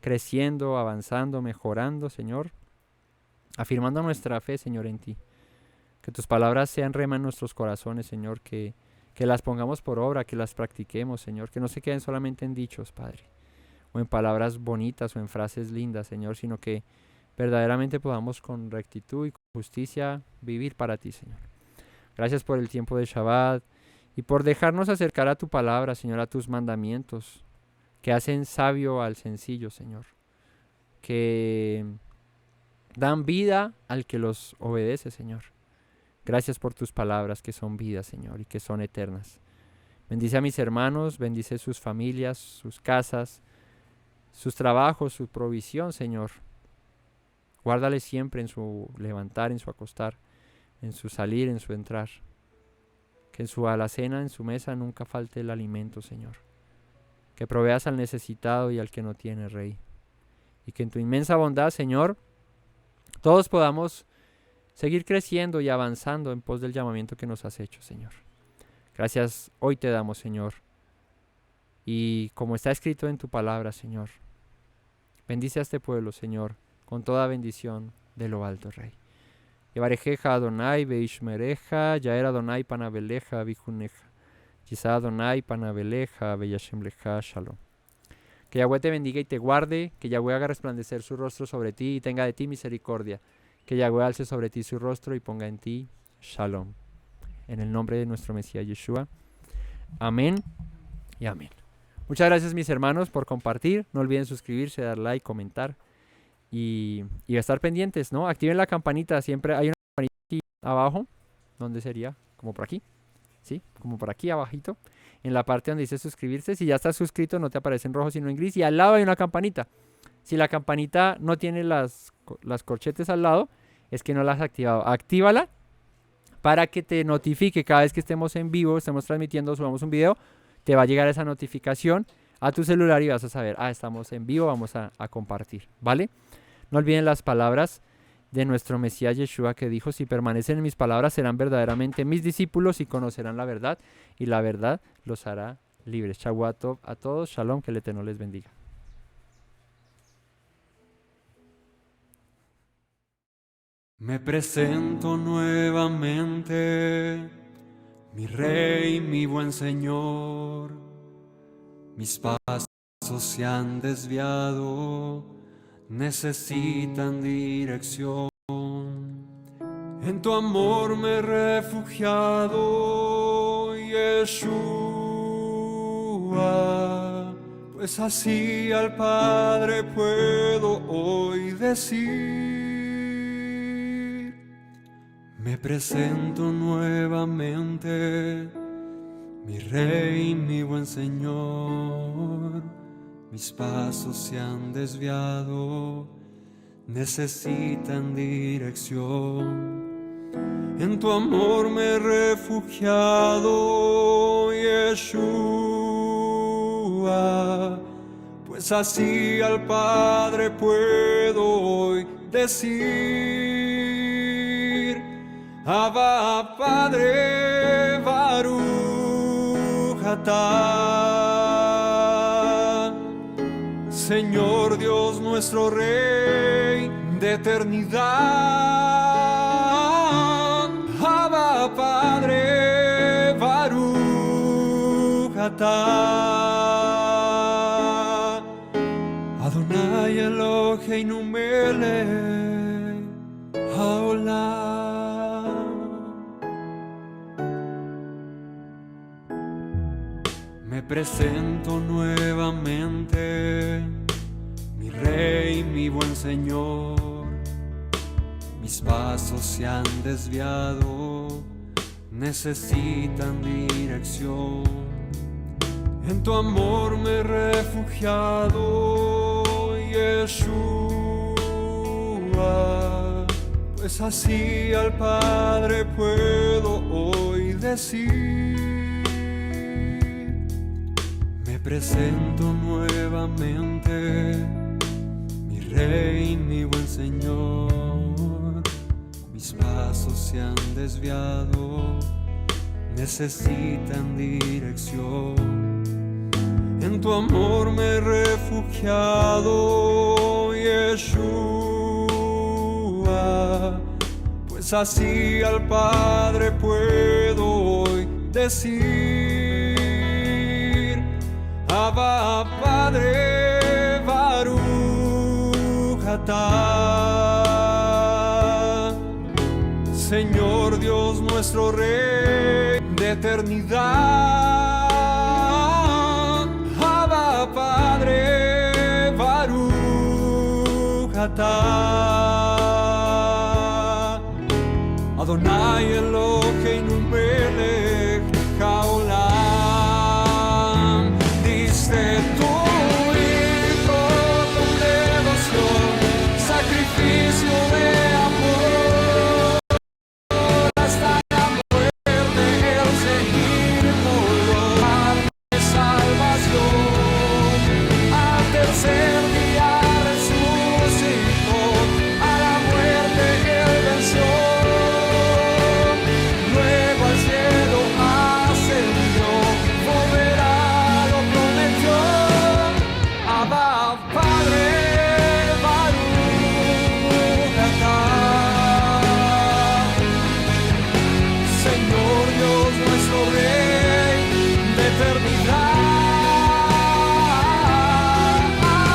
Speaker 2: creciendo, avanzando, mejorando, Señor, afirmando nuestra fe, Señor, en ti. Que tus palabras sean rema en nuestros corazones, Señor, que las pongamos por obra, que las practiquemos, Señor, que no se queden solamente en dichos, Padre, o en palabras bonitas o en frases lindas, Señor, sino que verdaderamente podamos con rectitud y con justicia vivir para ti, Señor. Gracias por el tiempo de Shabbat y por dejarnos acercar a tu palabra, Señor, a tus mandamientos, que hacen sabio al sencillo, Señor, que dan vida al que los obedece, Señor. Gracias por tus palabras que son vida, Señor, y que son eternas. Bendice a mis hermanos, bendice sus familias, sus casas, sus trabajos, su provisión, Señor. Guárdale siempre en su levantar, en su acostar, en su salir, en su entrar. Que en su alacena, en su mesa, nunca falte el alimento, Señor. Que proveas al necesitado y al que no tiene, Rey. Y que en tu inmensa bondad, Señor, todos podamos seguir creciendo y avanzando en pos del llamamiento que nos has hecho, Señor. Gracias hoy te damos, Señor. Y como está escrito en tu palabra, Señor, bendice a este pueblo, Señor, con toda bendición de lo alto, Rey. Yevarejeja Adonai Beishmereja, Yaer Adonai Panabeleja Bijuneja, Yisa Adonai Panabeleja Beyashemleja Shalom. Que Yahweh te bendiga y te guarde, que Yahweh haga resplandecer su rostro sobre ti y tenga de ti misericordia, que Yahweh alce sobre ti su rostro y ponga en ti Shalom. En el nombre de nuestro Mesías Yeshua. Amén y amén. Muchas gracias, mis hermanos, por compartir. No olviden suscribirse, dar like, comentar. Y estar pendientes, ¿no? Activen la campanita, siempre hay una campanita aquí abajo, ¿dónde sería? Como por aquí, ¿sí? Como por aquí abajito, en la parte donde dice suscribirse. Si ya estás suscrito no te aparece en rojo sino en gris y al lado hay una campanita. Si la campanita no tiene las corchetes al lado, es que no la has activado. Actívala para que te notifique cada vez que estemos en vivo, estemos transmitiendo, subamos un video, te va a llegar esa notificación a tu celular y vas a saber, estamos en vivo, vamos a compartir, ¿vale? No olviden las palabras de nuestro Mesías Yeshua que dijo, si permanecen en mis palabras serán verdaderamente mis discípulos y conocerán la verdad y la verdad los hará libres. Shabbat tov a todos, shalom, que el Eterno les bendiga.
Speaker 3: Me presento nuevamente, mi Rey, mi buen Señor, mis pasos se han desviado, necesitan dirección. En tu amor me he refugiado, Yeshua, pues así al Padre puedo hoy decir: me presento nuevamente, mi Rey, mi buen Señor. Mis pasos se han desviado, necesitan dirección. En tu amor me he refugiado, Yeshua, pues así al Padre puedo hoy decir: Abba, Padre, Baruch atah. Señor Dios nuestro Rey de eternidad, Abba Padre, Baruch atah. Adonai Eloheinu melech haolam. Me presento nuevamente, mi Rey, mi buen Señor. Mis pasos se han desviado, necesitan dirección. En tu amor me he refugiado, Yeshua, pues así al Padre puedo hoy decir: me presento nuevamente, mi Rey, mi buen Señor. Mis pasos se han desviado, necesitan dirección. En tu amor me he refugiado, Yeshua, pues así al Padre puedo hoy decir: Abba, Padre, Baruch atah. Señor Dios nuestro Rey de eternidad, Abba, Padre, Baruch atah. Adonai Eloheinu melech haolam. Diste tu hijo con devoción, sacrificio de amor, hasta la muerte el seguirlo, darme salvación. Al tercer día resucitó, a la muerte él venció. Luego al cielo ascendió, volverá, lo prometió. Abba, Padre, Baruch atah. Señor Dios nuestro Rey de eternidad, Abba,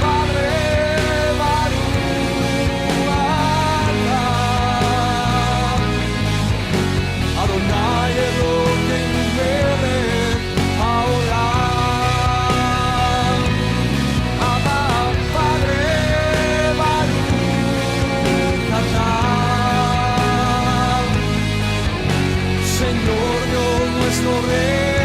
Speaker 3: Padre, Baruch atah. Adonai Eloheinu melech haolam. Abba, Padre, Baruch atah. Señor Dios nuestro Rey